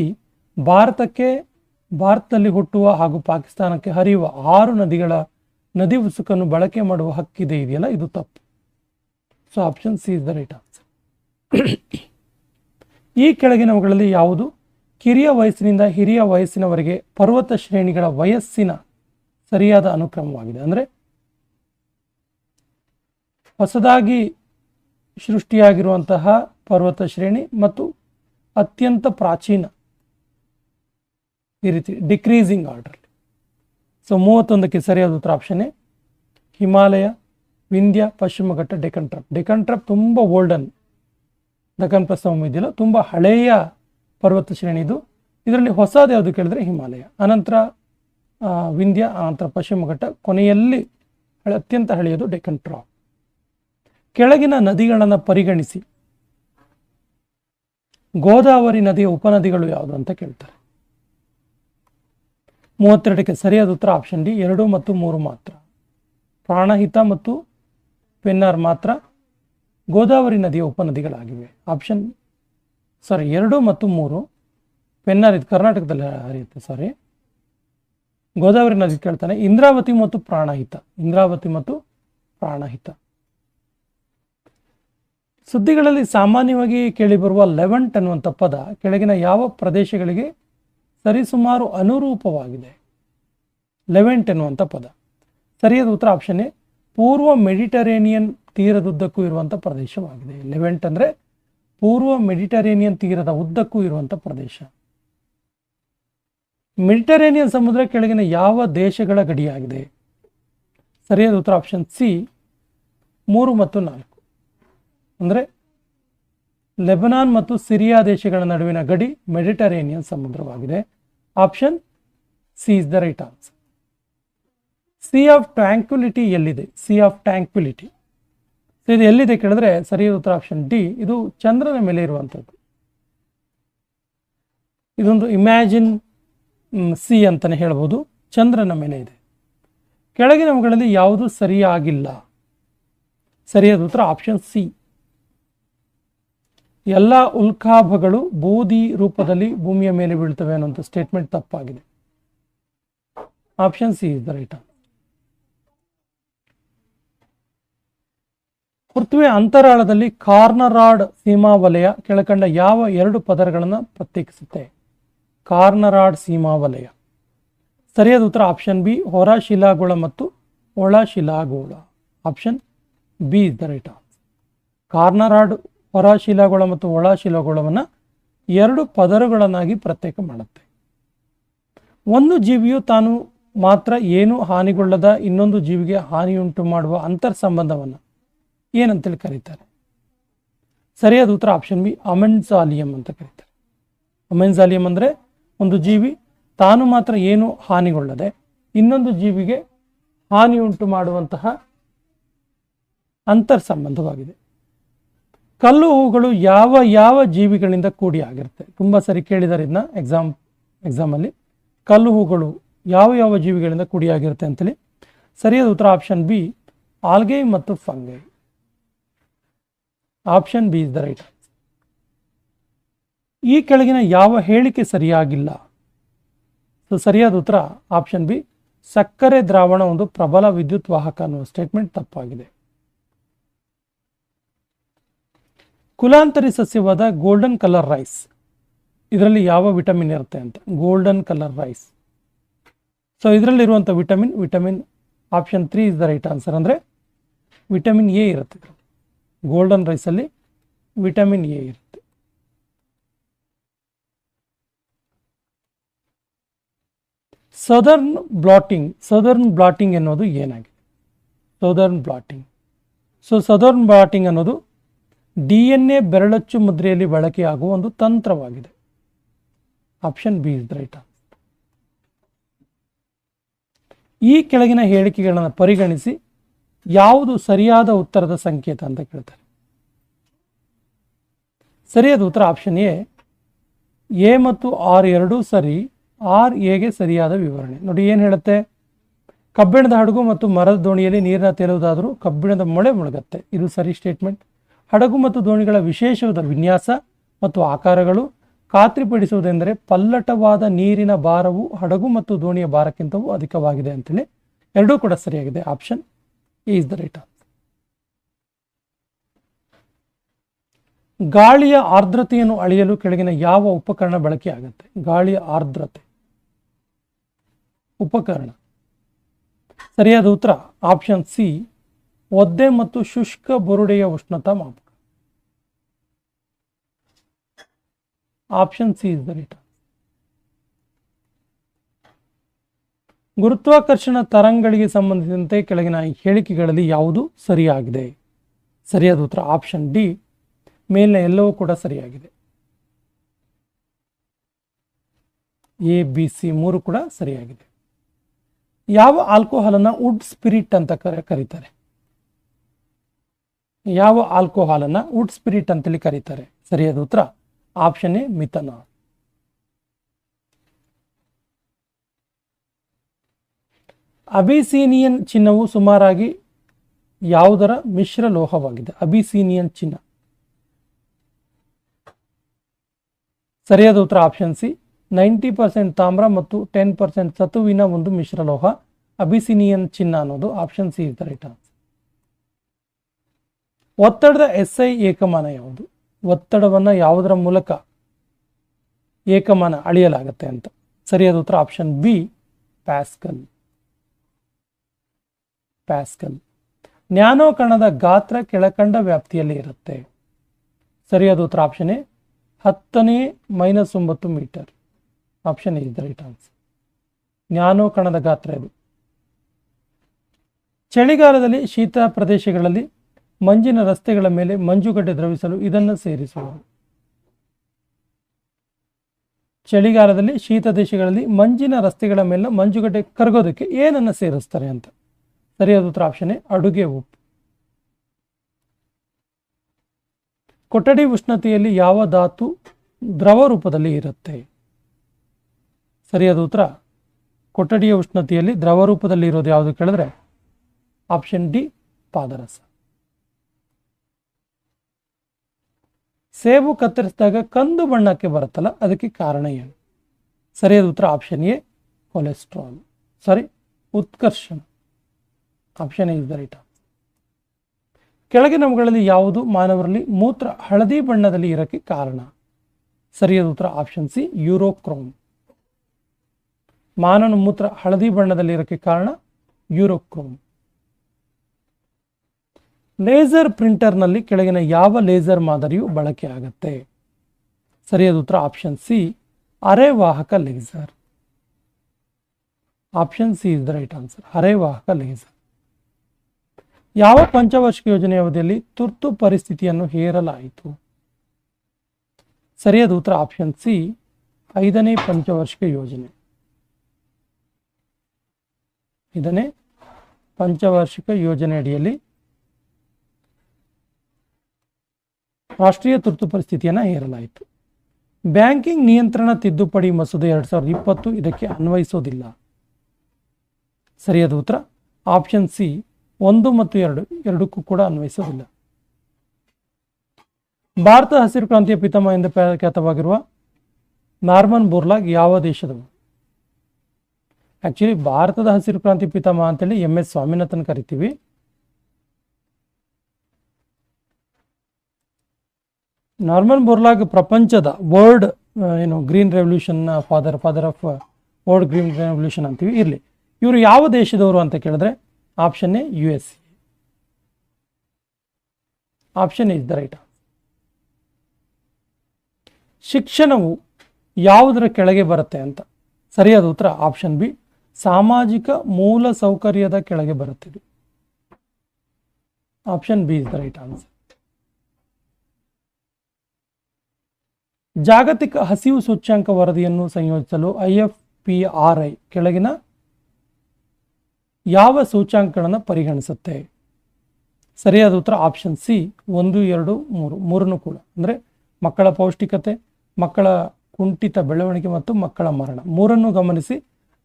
ಭಾರತದಲ್ಲಿ ಹುಟ್ಟುವ ಹಾಗೂ ಪಾಕಿಸ್ತಾನಕ್ಕೆ ಹರಿಯುವ 6 ನದಿಗಳ ನದಿ ಉಸುಕನ್ನು ಬಳಕೆ ಮಾಡುವ ಹಕ್ಕಿದೆ ಇದೆಯಲ್ಲ, ಇದು ತಪ್ಪು. So option C is the right answer. ಈ ಕೆಳಗಿನವುಗಳಲ್ಲಿ ಯಾವುದು ಕಿರಿಯ ವಯಸ್ಸಿನಿಂದ ಹಿರಿಯ ವಯಸ್ಸಿನವರೆಗೆ ಪರ್ವತ ಶ್ರೇಣಿಗಳ ವಯಸ್ಸಿನ ಸರಿಯಾದ ಅನುಕ್ರಮವಾಗಿದೆ? ಅಂದರೆ ಹೊಸದಾಗಿ ಸೃಷ್ಟಿಯಾಗಿರುವಂತಹ ಪರ್ವತ ಶ್ರೇಣಿ ಮತ್ತು ಅತ್ಯಂತ ಪ್ರಾಚೀನ, ಈ ರೀತಿ ಡಿಕ್ರೀಸಿಂಗ್ ಆರ್ಡರ್. ಸೊ 31ಕ್ಕೆ ಸರಿಯಾದ ಉತ್ತರ ಆಪ್ಷನ್ ಎ ಹಿಮಾಲಯ, ವಿಂಧ್ಯ, ಪಶ್ಚಿಮ ಘಟ್ಟ, ಡೆಕ್ಕನ್ ಟ್ರಪ್. ಡೆಕ್ಕನ್ ಟ್ರಪ್ ತುಂಬ ಓಲ್ಡನ್, ದಕ್ಕನ್ ಪ್ರಸ್ಥಭೂಮಿ ಇದೆಯಲ್ಲ ತುಂಬ ಹಳೆಯ ಪರ್ವತ ಶ್ರೇಣಿ ಇದು. ಇದರಲ್ಲಿ ಹೊಸದು ಯಾವುದು ಕೇಳಿದ್ರೆ ಹಿಮಾಲಯ, ಅನಂತರ ವಿಂಧ್ಯ, ಅನಂತರ ಪಶ್ಚಿಮ ಘಟ್ಟ, ಕೊನೆಯಲ್ಲಿ ಅತ್ಯಂತ ಹಳೆಯದು ಡೆಕ್ಕನ್ ಟ್ರಾಪ್. ಕೆಳಗಿನ ನದಿಗಳನ್ನು ಪರಿಗಣಿಸಿ ಗೋದಾವರಿ ನದಿಯ ಉಪನದಿಗಳು ಯಾವುದು ಅಂತ ಕೇಳ್ತಾರೆ. 32ಕ್ಕೆ ಸರಿಯಾದ ಉತ್ತರ ಆಪ್ಷನ್ ಡಿ 2 ಮತ್ತು 3 ಮಾತ್ರ. ಪ್ರಾಣಹಿತ ಮತ್ತು ಪೆನ್ನಾರ್ ಮಾತ್ರ ಗೋದಾವರಿ ನದಿಯ ಉಪನದಿಗಳಾಗಿವೆ. 2 ಮತ್ತು 3. ಪೆನ್ನಾರ್ ಇದು ಕರ್ನಾಟಕದಲ್ಲಿ ಹರಿಯುತ್ತೆ. ಗೋದಾವರಿ ನದಿ ಕೇಳ್ತಾನೆ. ಇಂದ್ರಾವತಿ ಮತ್ತು ಪ್ರಾಣಹಿತ. ಸುದ್ದಿಗಳಲ್ಲಿ ಸಾಮಾನ್ಯವಾಗಿ ಕೇಳಿಬರುವ ಲೆವಂಟ್ ಅನ್ನುವಂಥ ಪದ ಕೆಳಗಿನ ಯಾವ ಪ್ರದೇಶಗಳಿಗೆ ಸರಿಸುಮಾರು ಅನುರೂಪವಾಗಿದೆ? ಲೆವೆಂಟ್ ಎನ್ನುವಂಥ ಪದ. ಸರಿಯಾದ ಉತ್ತರ ಆಪ್ಷನ್ ಎ ಪೂರ್ವ ಮೆಡಿಟರೇನಿಯನ್ ತೀರದುದ್ದಕ್ಕೂ ಇರುವಂಥ ಪ್ರದೇಶವಾಗಿದೆ. ಲೆವೆಂಟ್ ಅಂದರೆ ಪೂರ್ವ ಮೆಡಿಟರೇನಿಯನ್ ತೀರದ ಉದ್ದಕ್ಕೂ ಇರುವಂಥ ಪ್ರದೇಶ. ಮೆಡಿಟರೇನಿಯನ್ ಸಮುದ್ರ ಕೆಳಗಿನ ಯಾವ ದೇಶಗಳ ಗಡಿಯಾಗಿದೆ? ಸರಿಯಾದ ಉತ್ತರ ಆಪ್ಷನ್ ಸಿ 3 ಮತ್ತು 4. ಅಂದರೆ ಲೆಬನಾನ್ ಮತ್ತು ಸಿರಿಯಾ ದೇಶಗಳ ನಡುವಿನ ಗಡಿ ಮೆಡಿಟರೇನಿಯನ್ ಸಮುದ್ರವಾಗಿದೆ. Option C is the right answer. Sea of tranquility ಎಲ್ಲಿದೆ? ಸಿ ಆಫ್ ಟ್ರ್ಯಾಂಕ್ವಿಲಿಟಿ ಇದು ಎಲ್ಲಿದೆ ಕೇಳಿದ್ರೆ ಸರಿಯಾದ ಉತ್ತರ ಆಪ್ಷನ್ ಡಿ ಇದು ಚಂದ್ರನ ಮೇಲೆ ಇರುವಂಥದ್ದು. ಇದೊಂದು ಇಮ್ಯಾಜಿನ್ ಸಿ ಅಂತಾನೆ ಹೇಳ್ಬೋದು. ಚಂದ್ರನ ಮೇಲೆ ಇದೆ. ಕೆಳಗಿನವುಗಳಲ್ಲಿ ಯಾವುದು ಸರಿಯಾಗಿಲ್ಲ? ಸರಿಯಾದ ಉತ್ತರ ಆಪ್ಷನ್ ಸಿ ಎಲ್ಲ ಉಲ್ಕಾಭಗಳು ಬೂದಿ ರೂಪದಲ್ಲಿ ಭೂಮಿಯ ಮೇಲೆ ಬೀಳ್ತವೆ ಅನ್ನುವಂಥ ಸ್ಟೇಟ್ಮೆಂಟ್ ತಪ್ಪಾಗಿದೆ. Option C is the right answer. ಪೃಥ್ವಿಯ ಅಂತರಾಳದಲ್ಲಿ ಕಾರ್ನರಾಡ್ ಸೀಮಾ ವಲಯ ಕೆಳಕಂಡ ಯಾವ 2 ಪದರಗಳನ್ನು ಪ್ರತ್ಯೇಕಿಸುತ್ತೆ? ಕಾರ್ನರಾಡ್ ಸೀಮಾ ವಲಯ. ಸರಿಯಾದ ಉತ್ತರ ಆಪ್ಷನ್ ಬಿ ಹೊರ ಶಿಲಾಗೋಳ ಮತ್ತು ಒಳ ಶಿಲಾಗೋಳ. Option B is the right answer. Conrad ಹೊರ ಶಿಲಾಗೋಳ ಮತ್ತು ಒಳ ಶಿಲಾಗೋಳವನ್ನು 2 ಪದರಗಳನ್ನಾಗಿ ಪ್ರತ್ಯೇಕ ಮಾಡುತ್ತೆ. ಒಂದು ಜೀವಿಯು ತಾನು ಮಾತ್ರ ಏನು ಹಾನಿಗೊಳ್ಳದ ಇನ್ನೊಂದು ಜೀವಿಗೆ ಹಾನಿಯುಂಟು ಮಾಡುವ ಅಂತರ್ ಸಂಬಂಧವನ್ನು ಏನಂತೇಳಿ ಕರೀತಾರೆ? ಸರಿಯಾದ ಉತ್ತರ ಆಪ್ಷನ್ ಬಿ ಅಮೆನ್ಸಾಲಿಯಂ ಅಂತ ಕರೀತಾರೆ. ಅಮೆನ್ಸಾಲಿಯಂ ಅಂದರೆ ಒಂದು ಜೀವಿ ತಾನು ಮಾತ್ರ ಏನು ಹಾನಿಗೊಳ್ಳದೆ ಇನ್ನೊಂದು ಜೀವಿಗೆ ಹಾನಿಯುಂಟು ಮಾಡುವಂತಹ ಅಂತರ್ ಸಂಬಂಧವಾಗಿದೆ. ಕಲ್ಲು ಹೂಗಳು ಯಾವ ಯಾವ ಜೀವಿಗಳಿಂದ ಕೂಡಿ ಆಗಿರುತ್ತೆ? ತುಂಬ ಸರಿ ಕೇಳಿದ್ದಾರೆ ಇದನ್ನ ಎಕ್ಸಾಮಲ್ಲಿ. ಕಲ್ಲು ಹೂಗಳು ಯಾವ ಯಾವ ಜೀವಿಗಳಿಂದ ಕೂಡಿ ಆಗಿರುತ್ತೆ ಅಂತೇಳಿ. ಸರಿಯಾದ ಉತ್ತರ ಆಪ್ಷನ್ ಬಿ ಆಲ್ಗೈ ಮತ್ತು fungi. Option B is the right answer. ಈ ಕೆಳಗಿನ ಯಾವ ಹೇಳಿಕೆ ಸರಿಯಾಗಿಲ್ಲ? ಸರಿಯಾದ ಉತ್ತರ ಆಪ್ಷನ್ ಬಿ ಸಕ್ಕರೆ ದ್ರಾವಣ ಒಂದು ಪ್ರಬಲ ವಿದ್ಯುತ್ ವಾಹಕ ಅನ್ನುವ ಸ್ಟೇಟ್ಮೆಂಟ್ ತಪ್ಪಾಗಿದೆ. ಕುಲಾಂತರಿ ಸಸ್ಯವಾದ ಗೋಲ್ಡನ್ ಕಲರ್ ರೈಸ್ ಇದರಲ್ಲಿ ಯಾವ ವಿಟಮಿನ್ ಇರುತ್ತೆ ಅಂತ? Golden colour rice. ಇದರಲ್ಲಿರುವಂಥ vitamin option 3 is the right answer. ಅಂದರೆ ವಿಟಮಿನ್ ಎ ಇರುತ್ತೆ. ಗೋಲ್ಡನ್ ರೈಸಲ್ಲಿ ವಿಟಮಿನ್ ಎ ಇರುತ್ತೆ. ಸದರ್ನ್ ಬ್ಲಾಟಿಂಗ್ ಅನ್ನೋದು ಏನಾಗಿದೆ? ಸದರ್ನ್ ಬ್ಲಾಟಿಂಗ್ ಅನ್ನೋದು DNA ಬೆರಳಚ್ಚು ಮುದ್ರೆಯಲ್ಲಿ ಬಳಕೆಯಾಗುವ ಒಂದು ತಂತ್ರವಾಗಿದೆ. Option B is the right answer. ಈ ಕೆಳಗಿನ ಹೇಳಿಕೆಗಳನ್ನು ಪರಿಗಣಿಸಿ ಯಾವುದು ಸರಿಯಾದ ಉತ್ತರದ ಸಂಕೇತ ಅಂತ ಕೇಳ್ತಾರೆ. ಸರಿಯಾದ ಉತ್ತರ ಆಪ್ಷನ್ ಎ ಮತ್ತು ಆರ್ ಎರಡೂ ಸರಿ. ಆರ್ ಎಗೆ ಸರಿಯಾದ ವಿವರಣೆ. ನೋಡಿ ಏನು ಹೇಳುತ್ತೆ? ಕಬ್ಬಿಣದ ಹಡಗು ಮತ್ತು ಮರದ ದೋಣಿಯಲ್ಲಿ ನೀರಿನ ತೇಲುವುದಾದರೂ ಕಬ್ಬಿಣದ ಮೊಳೆ ಮುಳುಗತ್ತೆ. ಇದು ಸರಿ ಸ್ಟೇಟ್ಮೆಂಟ್. ಹಡಗು ಮತ್ತು ದೋಣಿಗಳ ವಿಶೇಷವಾದ ವಿನ್ಯಾಸ ಮತ್ತು ಆಕಾರಗಳು ಖಾತ್ರಿಪಡಿಸುವುದೆಂದರೆ ಪಲ್ಲಟವಾದ ನೀರಿನ ಭಾರವು ಹಡಗು ಮತ್ತು ದೋಣಿಯ ಭಾರಕ್ಕಿಂತವೂ ಅಧಿಕವಾಗಿದೆ ಅಂತೇಳಿ. ಎರಡೂ ಕೂಡ ಸರಿಯಾಗಿದೆ. Option A is the right answer. ಗಾಳಿಯ ಆರ್ದ್ರತೆಯನ್ನು ಅಳೆಯಲು ಕೆಳಗಿನ ಯಾವ ಉಪಕರಣ ಬಳಕೆಯಾಗುತ್ತೆ? ಗಾಳಿಯ ಆರ್ದ್ರತೆ ಉಪಕರಣ. ಸರಿಯಾದ ಉತ್ತರ ಆಪ್ಷನ್ ಸಿ ಒದ್ದೆ ಮತ್ತು ಶುಷ್ಕ ಬುರುಡೆಯ ಉಷ್ಣತಾ ಮಾಪಕ. Option C is the right. ಗುರುತ್ವಾಕರ್ಷಣ ತರಂಗಗಳಿಗೆ ಸಂಬಂಧಿಸಿದಂತೆ ಕೆಳಗಿನ ಹೇಳಿಕೆಗಳಲ್ಲಿ ಯಾವುದು ಸರಿಯಾಗಿದೆ? ಸರಿಯಾದ ಉತ್ತರ ಆಪ್ಷನ್ ಡಿ ಮೇಲಿನ ಎಲ್ಲವೂ ಕೂಡ ಸರಿಯಾಗಿದೆ. ಎ ಬಿ ಸಿ 3 ಕೂಡ ಸರಿಯಾಗಿದೆ. ಯಾವ ಆಲ್ಕೋಹಾಲ್ ಅನ್ನ ವುಡ್ ಸ್ಪಿರಿಟ್ ಅಂತ ಕರೀತಾರೆ? ಯಾವ ಆಲ್ಕೋಹಾಲನ್ನು ವುಡ್ ಸ್ಪಿರಿಟ್ ಅಂತೇಳಿ ಕರೀತಾರೆ? ಸರಿಯಾದ ಉತ್ತರ ಆಪ್ಷನ್ ಎ ಮಿಥನಾಲ್. ಅಬಿಸಿನಿಯನ್ ಚಿನ್ನವು ಸುಮಾರಾಗಿ ಯಾವುದರ ಮಿಶ್ರ ಲೋಹವಾಗಿದೆ? ಅಬಿಸಿನಿಯನ್ ಚಿನ್ನ. ಸರಿಯಾದ ಉತ್ತರ ಆಪ್ಷನ್ ಸಿ 90% ತಾಮ್ರ ಮತ್ತು 10% ಸತುವಿನ ಒಂದು ಮಿಶ್ರಲೋಹ ಅಬಿಸಿನಿಯನ್ ಚಿನ್ನ ಅನ್ನೋದು. Option C is the right answer. ಒತ್ತಡದ SI ಏಕಮಾನ ಯಾವುದು? ಒತ್ತಡವನ್ನು ಯಾವುದರ ಮೂಲಕ ಏಕಮಾನ ಅಳೆಯಲಾಗುತ್ತೆ ಅಂತ? ಸರಿಯಾದ ಉತ್ತರ option b pascal. Pascal. Nano ಕಣದ ಗಾತ್ರ ಕೆಳಕಂಡ ವ್ಯಾಪ್ತಿಯಲ್ಲಿ ಇರುತ್ತೆ? ಸರಿಯಾದ ಉತ್ತರ option a 10⁻⁹ metre. Option is the right answer. Nano ಕಣದ ಗಾತ್ರ ಇದು. ಚಳಿಗಾಲದಲ್ಲಿ ಶೀತ ಪ್ರದೇಶಗಳಲ್ಲಿ ಮಂಜಿನ ರಸ್ತೆಗಳ ಮೇಲೆ ಮಂಜುಗಡ್ಡೆ ದ್ರವಿಸಲು ಇದನ್ನು ಸೇರಿಸುವರು? ಚಳಿಗಾಲದಲ್ಲಿ ಶೀತ ದೇಶಗಳಲ್ಲಿ ಮಂಜಿನ ರಸ್ತೆಗಳ ಮೇಲೆ ಮಂಜುಗಡ್ಡೆ ಕರಗೋದಕ್ಕೆ ಏನನ್ನು ಸೇರಿಸ್ತಾರೆ ಅಂತ? ಸರಿಯಾದ ಉತ್ತರ ಆಪ್ಷನ್ ಎ ಅಡುಗೆ ಉಪ್ಪು. ಕೊಠಡಿ ಉಷ್ಣತೆಯಲ್ಲಿ ಯಾವ ಧಾತು ದ್ರವ ರೂಪದಲ್ಲಿ ಇರುತ್ತೆ? ಸರಿಯಾದ ಉತ್ತರ ಕೊಠಡಿಯ ಉಷ್ಣತೆಯಲ್ಲಿ ದ್ರವ ರೂಪದಲ್ಲಿ ಇರೋದು ಯಾವುದು ಕೇಳಿದ್ರೆ ಆಪ್ಷನ್ ಡಿ ಪಾದರಸ. ಸೇಬು ಕತ್ತರಿಸಿದಾಗ ಕಂದು ಬಣ್ಣಕ್ಕೆ ಬರುತ್ತಲ್ಲ, ಅದಕ್ಕೆ ಕಾರಣ ಏನು? ಸರಿಯಾದ ಉತ್ತರ ಆಪ್ಷನ್ ಎ ಕೊಲೆಸ್ಟ್ರಾಲ್. ಉತ್ಕರ್ಷಣ. Option A is the right answer. ಕೆಳಗಿನವುಗಳಲ್ಲಿ ಯಾವುದು ಮಾನವರಲ್ಲಿ ಮೂತ್ರ ಹಳದಿ ಬಣ್ಣದಲ್ಲಿ ಇರಕ್ಕೆ ಕಾರಣ? ಸರಿಯಾದ ಉತ್ತರ ಆಪ್ಷನ್ ಸಿ ಯೂರೋಕ್ರೋಮ್. ಮಾನವನ ಮೂತ್ರ ಹಳದಿ ಬಣ್ಣದಲ್ಲಿ ಇರಕ್ಕೆ ಕಾರಣ ಯೂರೋಕ್ರೋಮ್. ಲೇಸರ್ ಪ್ರಿಂಟರ್ನಲ್ಲಿ ಕೆಳಗಿನ ಯಾವ ಲೇಸರ್ ಮಾದರಿಯು ಬಳಕೆ ಆಗುತ್ತೆ? ಸರಿಯಾದ ಉತ್ತರ ಆಪ್ಷನ್ ಸಿ ಅರೆವಾಹಕ laser. Option C is the right answer, ಅರೆವಾಹಕ ಲೇಸರ್. ಯಾವ ಪಂಚವಾರ್ಷಿಕ ಯೋಜನೆಯ ಅವಧಿಯಲ್ಲಿ ತುರ್ತು ಪರಿಸ್ಥಿತಿಯನ್ನು ಹೇರಲಾಯಿತು? ಸರಿಯಾದ ಉತ್ತರ ಆಪ್ಷನ್ ಸಿ 5ನೇ ಪಂಚವಾರ್ಷಿಕ ಯೋಜನೆ. 5ನೇ ಪಂಚವಾರ್ಷಿಕ ಯೋಜನೆ ಅಡಿಯಲ್ಲಿ ರಾಷ್ಟ್ರೀಯ ತುರ್ತು ಪರಿಸ್ಥಿತಿಯನ್ನು ಹೇರಲಾಯಿತು. ಬ್ಯಾಂಕಿಂಗ್ ನಿಯಂತ್ರಣ ತಿದ್ದುಪಡಿ ಮಸೂದೆ 2020 ಇದಕ್ಕೆ ಅನ್ವಯಿಸೋದಿಲ್ಲ? ಸರಿಯಾದ ಉತ್ತರ ಆಪ್ಷನ್ ಸಿ 1 ಮತ್ತು 2 ಎರಡಕ್ಕೂ ಕೂಡ ಅನ್ವಯಿಸೋದಿಲ್ಲ. ಭಾರತ ಹಸಿರು ಕ್ರಾಂತಿಯ ಪಿತಾಮಹ ಎಂದು ಖ್ಯಾತವಾಗಿರುವ ನಾರ್ಮನ್ ಬೋರ್ಲಾಗ್ ಯಾವ ದೇಶದವರು? ಆಕ್ಚುಲಿ ಭಾರತದ ಹಸಿರು ಕ್ರಾಂತಿ ಪಿತಾಮಹ ಅಂತೇಳಿ MS ಸ್ವಾಮಿನಾಥನ್ ಕರಿತೀವಿ. ನಾರ್ಮನ್ ಬೋರ್ಲಾಗ್ ಪ್ರಪಂಚದ world green revolution father of world green revolution ಅಂತೀವಿ. ಇರಲಿ, ಇವರು ಯಾವ ದೇಶದವರು ಅಂತ ಕೇಳಿದ್ರೆ option A USA. Option is the right. ಶಿಕ್ಷಣವು ಯಾವುದರ ಕೆಳಗೆ ಬರುತ್ತೆ ಅಂತ? ಸರಿಯಾದ ಉತ್ತರ ಆಪ್ಷನ್ ಬಿ ಸಾಮಾಜಿಕ ಮೂಲ ಸೌಕರ್ಯದ ಕೆಳಗೆ ಬರುತ್ತದೆ. Option B is the right answer. ಜಾಗತಿಕ ಹಸಿವು ಸೂಚ್ಯಂಕ ವರದಿಯನ್ನು ಸಂಯೋಜಿಸಲು IFPRI ಕೆಳಗಿನ ಯಾವ ಸೂಚ್ಯಂಕಗಳನ್ನು ಪರಿಗಣಿಸುತ್ತೆ? ಸರಿಯಾದ ಉತ್ತರ ಆಪ್ಷನ್ ಸಿ 1, 2, 3 ಮೂರನ್ನು ಕೂಡ. ಅಂದರೆ ಮಕ್ಕಳ ಪೌಷ್ಟಿಕತೆ, ಮಕ್ಕಳ ಕುಂಠಿತ ಬೆಳವಣಿಗೆ ಮತ್ತು ಮಕ್ಕಳ ಮರಣ ಮೂರನ್ನು ಗಮನಿಸಿ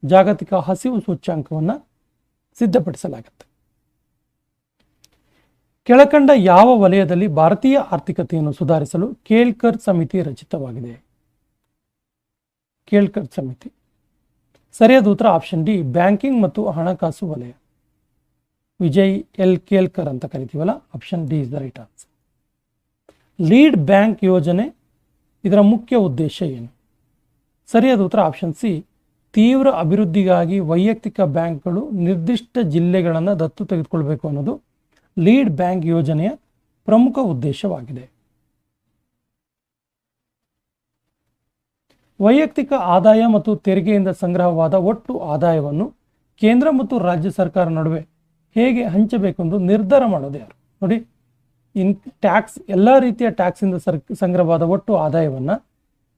ಜಾಗತಿಕ ಹಸಿವು ಸೂಚ್ಯಂಕವನ್ನು ಸಿದ್ಧಪಡಿಸಲಾಗುತ್ತೆ. ಕೆಳಕಂಡ ಯಾವ ವಲಯದಲ್ಲಿ ಭಾರತೀಯ ಆರ್ಥಿಕತೆಯನ್ನು ಸುಧಾರಿಸಲು ಕೇಳ್ಕರ್ ಸಮಿತಿ ರಚಿತವಾಗಿದೆ? ಕೇಳ್ಕರ್ ಸಮಿತಿ. ಸರಿಯಾದ ಉತ್ತರ ಆಪ್ಷನ್ ಡಿ ಬ್ಯಾಂಕಿಂಗ್ ಮತ್ತು ಹಣಕಾಸು ವಲಯ. ವಿಜಯ್ L. ಕೇಳ್ಕರ್ ಅಂತ ಕರಿತೀವಲ್ಲ, option D is the right answer. Lead bank ಯೋಜನೆ ಇದರ ಮುಖ್ಯ ಉದ್ದೇಶ ಏನು? ಸರಿಯಾದ ಉತ್ತರ ಆಪ್ಷನ್ ಸಿ ತೀವ್ರ ಅಭಿವೃದ್ಧಿಗಾಗಿ ವೈಯಕ್ತಿಕ ಬ್ಯಾಂಕ್ಗಳು ನಿರ್ದಿಷ್ಟ ಜಿಲ್ಲೆಗಳನ್ನು ದತ್ತು ತೆಗೆದುಕೊಳ್ಬೇಕು ಅನ್ನೋದು ಲೀಡ್ ಬ್ಯಾಂಕ್ ಯೋಜನೆಯ ಪ್ರಮುಖ ಉದ್ದೇಶವಾಗಿದೆ. ವೈಯಕ್ತಿಕ ಆದಾಯ ಮತ್ತು ತೆರಿಗೆಯಿಂದ ಸಂಗ್ರಹವಾದ ಒಟ್ಟು ಆದಾಯವನ್ನು ಕೇಂದ್ರ ಮತ್ತು ರಾಜ್ಯ ಸರ್ಕಾರ ನಡುವೆ ಹೇಗೆ ಹಂಚಬೇಕೆಂದು ನಿರ್ಧಾರ ಮಾಡೋದು ಯಾರು? ನೋಡಿ, ಟ್ಯಾಕ್ಸ್ ಎಲ್ಲ ರೀತಿಯ ಟ್ಯಾಕ್ಸಿಂದ ಸಂಗ್ರಹವಾದ ಒಟ್ಟು ಆದಾಯವನ್ನು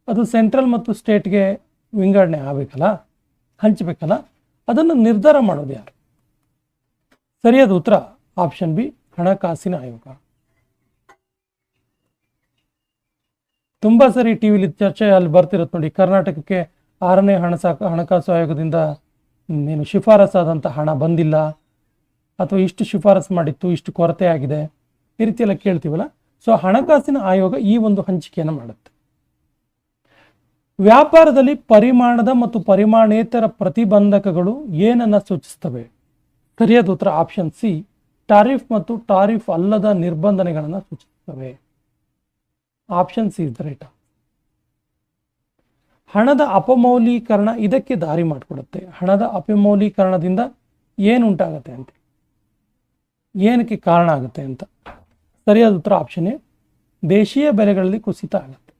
ಅದು ಸೆಂಟ್ರಲ್ ಮತ್ತು ಸ್ಟೇಟ್ಗೆ ವಿಂಗಡಣೆ ಆಗಬೇಕಲ್ಲ, ಹಂಚಬೇಕಲ್ಲ, ಅದನ್ನು ನಿರ್ಧಾರ ಮಾಡೋದು ಯಾರು? ಸರಿಯಾದ ಉತ್ತರ ಆಪ್ಷನ್ ಬಿ ಹಣಕಾಸಿನ ಆಯೋಗ. ತುಂಬ ಸರಿ ಟಿ ವಿಲಿ ಚರ್ಚೆ ಅಲ್ಲಿ ಬರ್ತಿರುತ್ತೆ ನೋಡಿ, ಕರ್ನಾಟಕಕ್ಕೆ 6ನೇ ಹಣಕಾಸು ಆಯೋಗದಿಂದ ಏನು ಶಿಫಾರಸಾದಂಥ ಹಣ ಬಂದಿಲ್ಲ, ಅಥವಾ ಇಷ್ಟು ಶಿಫಾರಸು ಮಾಡಿತ್ತು, ಇಷ್ಟು ಕೊರತೆ ಆಗಿದೆ, ಈ ರೀತಿ ಎಲ್ಲ ಕೇಳ್ತೀವಲ್ಲ. ಸೊ ಹಣಕಾಸಿನ ಆಯೋಗ ಈ ಒಂದು ಹಂಚಿಕೆಯನ್ನು ಮಾಡುತ್ತೆ. ವ್ಯಾಪಾರದಲ್ಲಿ ಪರಿಮಾಣದ ಮತ್ತು ಪರಿಮಾಣೇತರ ಪ್ರತಿಬಂಧಕಗಳು ಏನನ್ನ ಸೂಚಿಸ್ತವೆ? ಸರಿಯಾದ ಉತ್ತರ ಆಪ್ಷನ್ ಸಿ, ಟಾರಿಫ್ ಮತ್ತು ಟಾರಿಫ್ ಅಲ್ಲದ ನಿರ್ಬಂಧನೆಗಳನ್ನು ಸೂಚಿಸುತ್ತವೆ. Option C is the right. ಹಣದ ಅಪಮೌಲ್ಯೀಕರಣ ಇದಕ್ಕೆ ದಾರಿ ಮಾಡಿಕೊಡುತ್ತೆ. ಹಣದ ಅಪಮೌಲ್ಯೀಕರಣದಿಂದ ಏನುಂಟಾಗತ್ತೆ ಅಂತ, ಏನಕ್ಕೆ ಕಾರಣ ಆಗುತ್ತೆ ಅಂತ. ಸರಿಯಾದ ಉತ್ತರ ಆಪ್ಷನ್ ಎ, ದೇಶೀಯ ಬೆಲೆಗಳಲ್ಲಿ ಕುಸಿತ ಆಗುತ್ತೆ.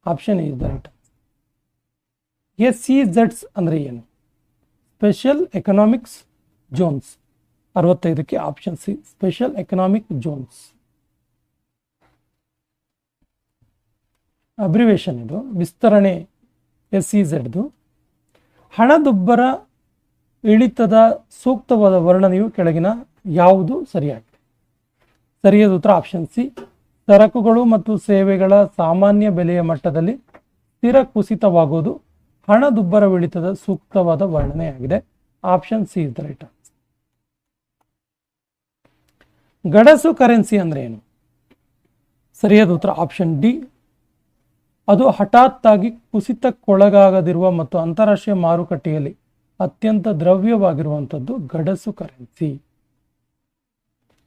Option A is the right. SEZs ಅಂದರೆ ಏನು? Special economics zones. 65ಕ್ಕೆ option C, special economic zones. Abbreviation ಇದು, ವಿಸ್ತರಣೆ SEZದು. ಹಣದುಬ್ಬರ ಇಳಿತದ ಸೂಕ್ತವಾದ ವರ್ಣನೆಯು ಕೆಳಗಿನ ಯಾವುದು ಸರಿಯಾಗಿದೆ? ಸರಿಯಾದ ಉತ್ತರ ಆಪ್ಷನ್ ಸಿ, ಸರಕುಗಳು ಮತ್ತು ಸೇವೆಗಳ ಸಾಮಾನ್ಯ ಬೆಲೆಯ ಮಟ್ಟದಲ್ಲಿ ಸ್ಥಿರ ಕುಸಿತವಾಗುವುದು ಹಣದುಬ್ಬರವಿಳಿತದ ಸೂಕ್ತವಾದ ವರ್ಣನೆಯಾಗಿದೆ. Option C is the right answer. ಗಡಸು ಕರೆನ್ಸಿ ಅಂದ್ರೆ ಏನು? ಸರಿಯಾದ ಉತ್ತರ ಆಪ್ಷನ್ ಡಿ, ಅದು ಹಠಾತ್ತಾಗಿ ಕುಸಿತಕ್ಕೊಳಗಾಗದಿರುವ ಮತ್ತು ಅಂತಾರಾಷ್ಟ್ರೀಯ ಮಾರುಕಟ್ಟೆಯಲ್ಲಿ ಅತ್ಯಂತ ದ್ರವ್ಯವಾಗಿರುವಂಥದ್ದು ಗಡಸು currency.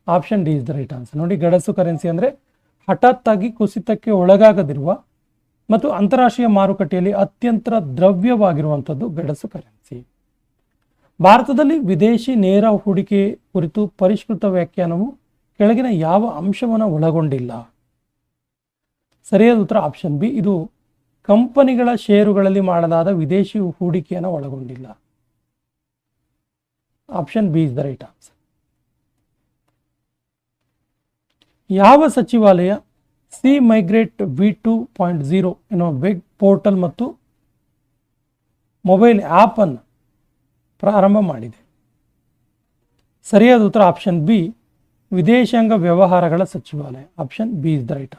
Option D is the right answer. ನೋಡಿ, ಗಡಸು ಕರೆನ್ಸಿ ಅಂದರೆ ಹಠಾತ್ತಾಗಿ ಕುಸಿತಕ್ಕೆ ಒಳಗಾಗದಿರುವ ಮತ್ತು ಅಂತಾರಾಷ್ಟ್ರೀಯ ಮಾರುಕಟ್ಟೆಯಲ್ಲಿ ಅತ್ಯಂತ ದ್ರವ್ಯವಾಗಿರುವಂಥದ್ದು ಗಡಸು ಕರೆನ್ಸಿ. ಭಾರತದಲ್ಲಿ ವಿದೇಶಿ ನೇರ ಹೂಡಿಕೆ ಕುರಿತು ಪರಿಷ್ಕೃತ ವ್ಯಾಖ್ಯಾನವು ಕೆಳಗಿನ ಯಾವ ಅಂಶವನ್ನು ಒಳಗೊಂಡಿಲ್ಲ? ಸರಿಯಾದ ಉತ್ತರ ಆಪ್ಷನ್ ಬಿ, ಇದು ಕಂಪನಿಗಳ ಷೇರುಗಳಲ್ಲಿ ಮಾಡಲಾದ ವಿದೇಶಿ ಹೂಡಿಕೆಯನ್ನು ಒಳಗೊಂಡಿಲ್ಲ. Option B is the right answer. ಯಾವ ಸಚಿವಾಲಯ ಸಿ ಮೈಗ್ರೇಟ್ V2.0 ಎನ್ನುವ ವೆಬ್ ಪೋರ್ಟಲ್ ಮತ್ತು ಮೊಬೈಲ್ ಆ್ಯಪ್ ಅನ್ನು ಪ್ರಾರಂಭ ಮಾಡಿದೆ? ಸರಿಯಾದ ಉತ್ತರ ಆಪ್ಷನ್ ಬಿ, ವಿದೇಶಾಂಗ ವ್ಯವಹಾರಗಳ ಸಚಿವಾಲಯ. Option B is the right.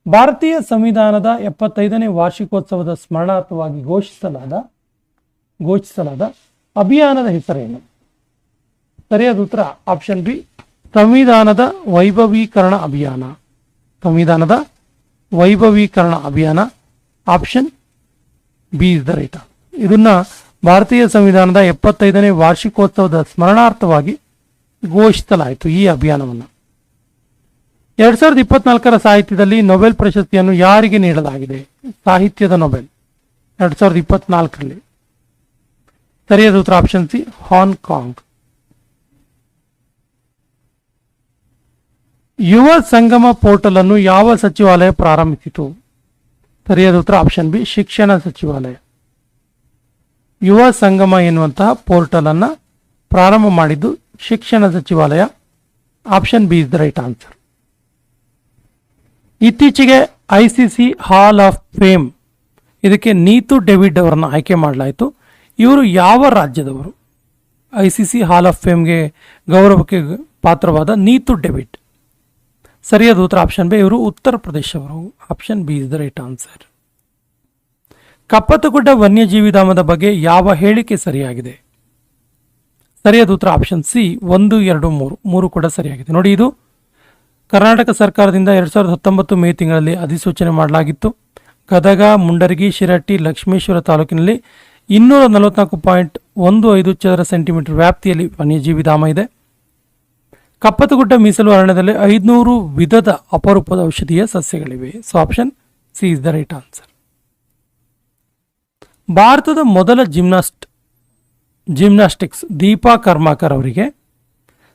ಭಾರತೀಯ ಸಂವಿಧಾನದ 75ನೇ ವಾರ್ಷಿಕೋತ್ಸವದ ಸ್ಮರಣಾರ್ಥವಾಗಿ ಘೋಷಿಸಲಾದ ಅಭಿಯಾನದ ಹೆಸರೇನು? ಸರಿಯಾದ ಉತ್ತರ ಆಪ್ಷನ್ ಬಿ, ಸಂವಿಧಾನದ ವೈಭವೀಕರಣ ಅಭಿಯಾನ. ಸಂವಿಧಾನದ ವೈಭವೀಕರಣ ಅಭಿಯಾನ. Option B is the right. ಇದನ್ನ ಭಾರತೀಯ ಸಂವಿಧಾನದ 75ನೇ ವಾರ್ಷಿಕೋತ್ಸವದ ಸ್ಮರಣಾರ್ಥವಾಗಿ ಘೋಷಿಸಲಾಯಿತು ಈ ಅಭಿಯಾನವನ್ನು. 2024ರ ಸಾಹಿತ್ಯದಲ್ಲಿ ನೊಬೆಲ್ ಪ್ರಶಸ್ತಿಯನ್ನು ಯಾರಿಗೆ ನೀಡಲಾಗಿದೆ? ಸಾಹಿತ್ಯದ ನೊಬೆಲ್ 2024ರಲ್ಲಿ. ಸರಿಯಾದ ಉತ್ತರ ಆಪ್ಷನ್ ಸಿ, ಹಾಂಗ್ಕಾಂಗ್. ಯುವ ಸಂಗಮ ಪೋರ್ಟಲ್ ಅನ್ನು ಯಾವ ಸಚಿವಾಲಯ ಪ್ರಾರಂಭಿಸಿತು? ಸರಿಯಾದ ಉತ್ತರ ಆಪ್ಷನ್ ಬಿ, ಶಿಕ್ಷಣ ಸಚಿವಾಲಯ. ಯುವ ಸಂಗಮ ಎನ್ನುವಂತಹ ಪೋರ್ಟಲ್ ಅನ್ನು ಪ್ರಾರಂಭ ಮಾಡಿದ್ದು ಶಿಕ್ಷಣ ಸಚಿವಾಲಯ. Option B is the right answer. ಇತ್ತೀಚೆಗೆ ICC ಹಾಲ್ ಆಫ್ ಫೇಮ್ ಇದಕ್ಕೆ ನೀತು ಡೇವಿಡ್ ಅವರನ್ನು ಆಯ್ಕೆ ಮಾಡಲಾಯಿತು. ಇವರು ಯಾವ ರಾಜ್ಯದವರು? ICC ಹಾಲ್ ಆಫ್ ಫೇಮ್ಗೆ ಗೌರವಕ್ಕೆ ಪಾತ್ರವಾದ ನೀತು ಡೇವಿಡ್. ಸರಿಯಾದ ಉತ್ತರ ಆಪ್ಷನ್ ಬಿ, ಇವರು ಉತ್ತರ ಪ್ರದೇಶವರು. Option B is the right answer. Kappatagudda ವನ್ಯಜೀವಿ ಧಾಮದ ಬಗ್ಗೆ ಯಾವ ಹೇಳಿಕೆ ಸರಿಯಾಗಿದೆ? ಸರಿಯಾದ ಉತ್ತರ ಆಪ್ಷನ್ ಸಿ, 1, 2, 3 ಕೂಡ ಸರಿಯಾಗಿದೆ. ನೋಡಿ, ಇದು ಕರ್ನಾಟಕ ಸರ್ಕಾರದಿಂದ 2019 ಮೇ ತಿಂಗಳಲ್ಲಿ ಅಧಿಸೂಚನೆ ಮಾಡಲಾಗಿತ್ತು. ಗದಗ, ಮುಂಡರಗಿ, ಶಿರಹಟ್ಟಿ, ಲಕ್ಷ್ಮೇಶ್ವರ ತಾಲೂಕಿನಲ್ಲಿ 244.15 ಚದರ ಸೆಂಟಿಮೀಟರ್ ವ್ಯಾಪ್ತಿಯಲ್ಲಿ ವನ್ಯಜೀವಿ ಧಾಮ ಇದೆ. ಕಪ್ಪತ್ತಗುಡ್ಡ ಮೀಸಲು ಅರಣ್ಯದಲ್ಲಿ 500 ವಿಧದ ಅಪರೂಪದ ಔಷಧೀಯ ಸಸ್ಯಗಳಿವೆ. So option C is the right answer. ಭಾರತದ ಮೊದಲ ಜಿಮ್ನಾಸ್ಟಿಕ್ಸ್ ದೀಪಾ ಕರ್ಮಾಕರ್ ಅವರಿಗೆ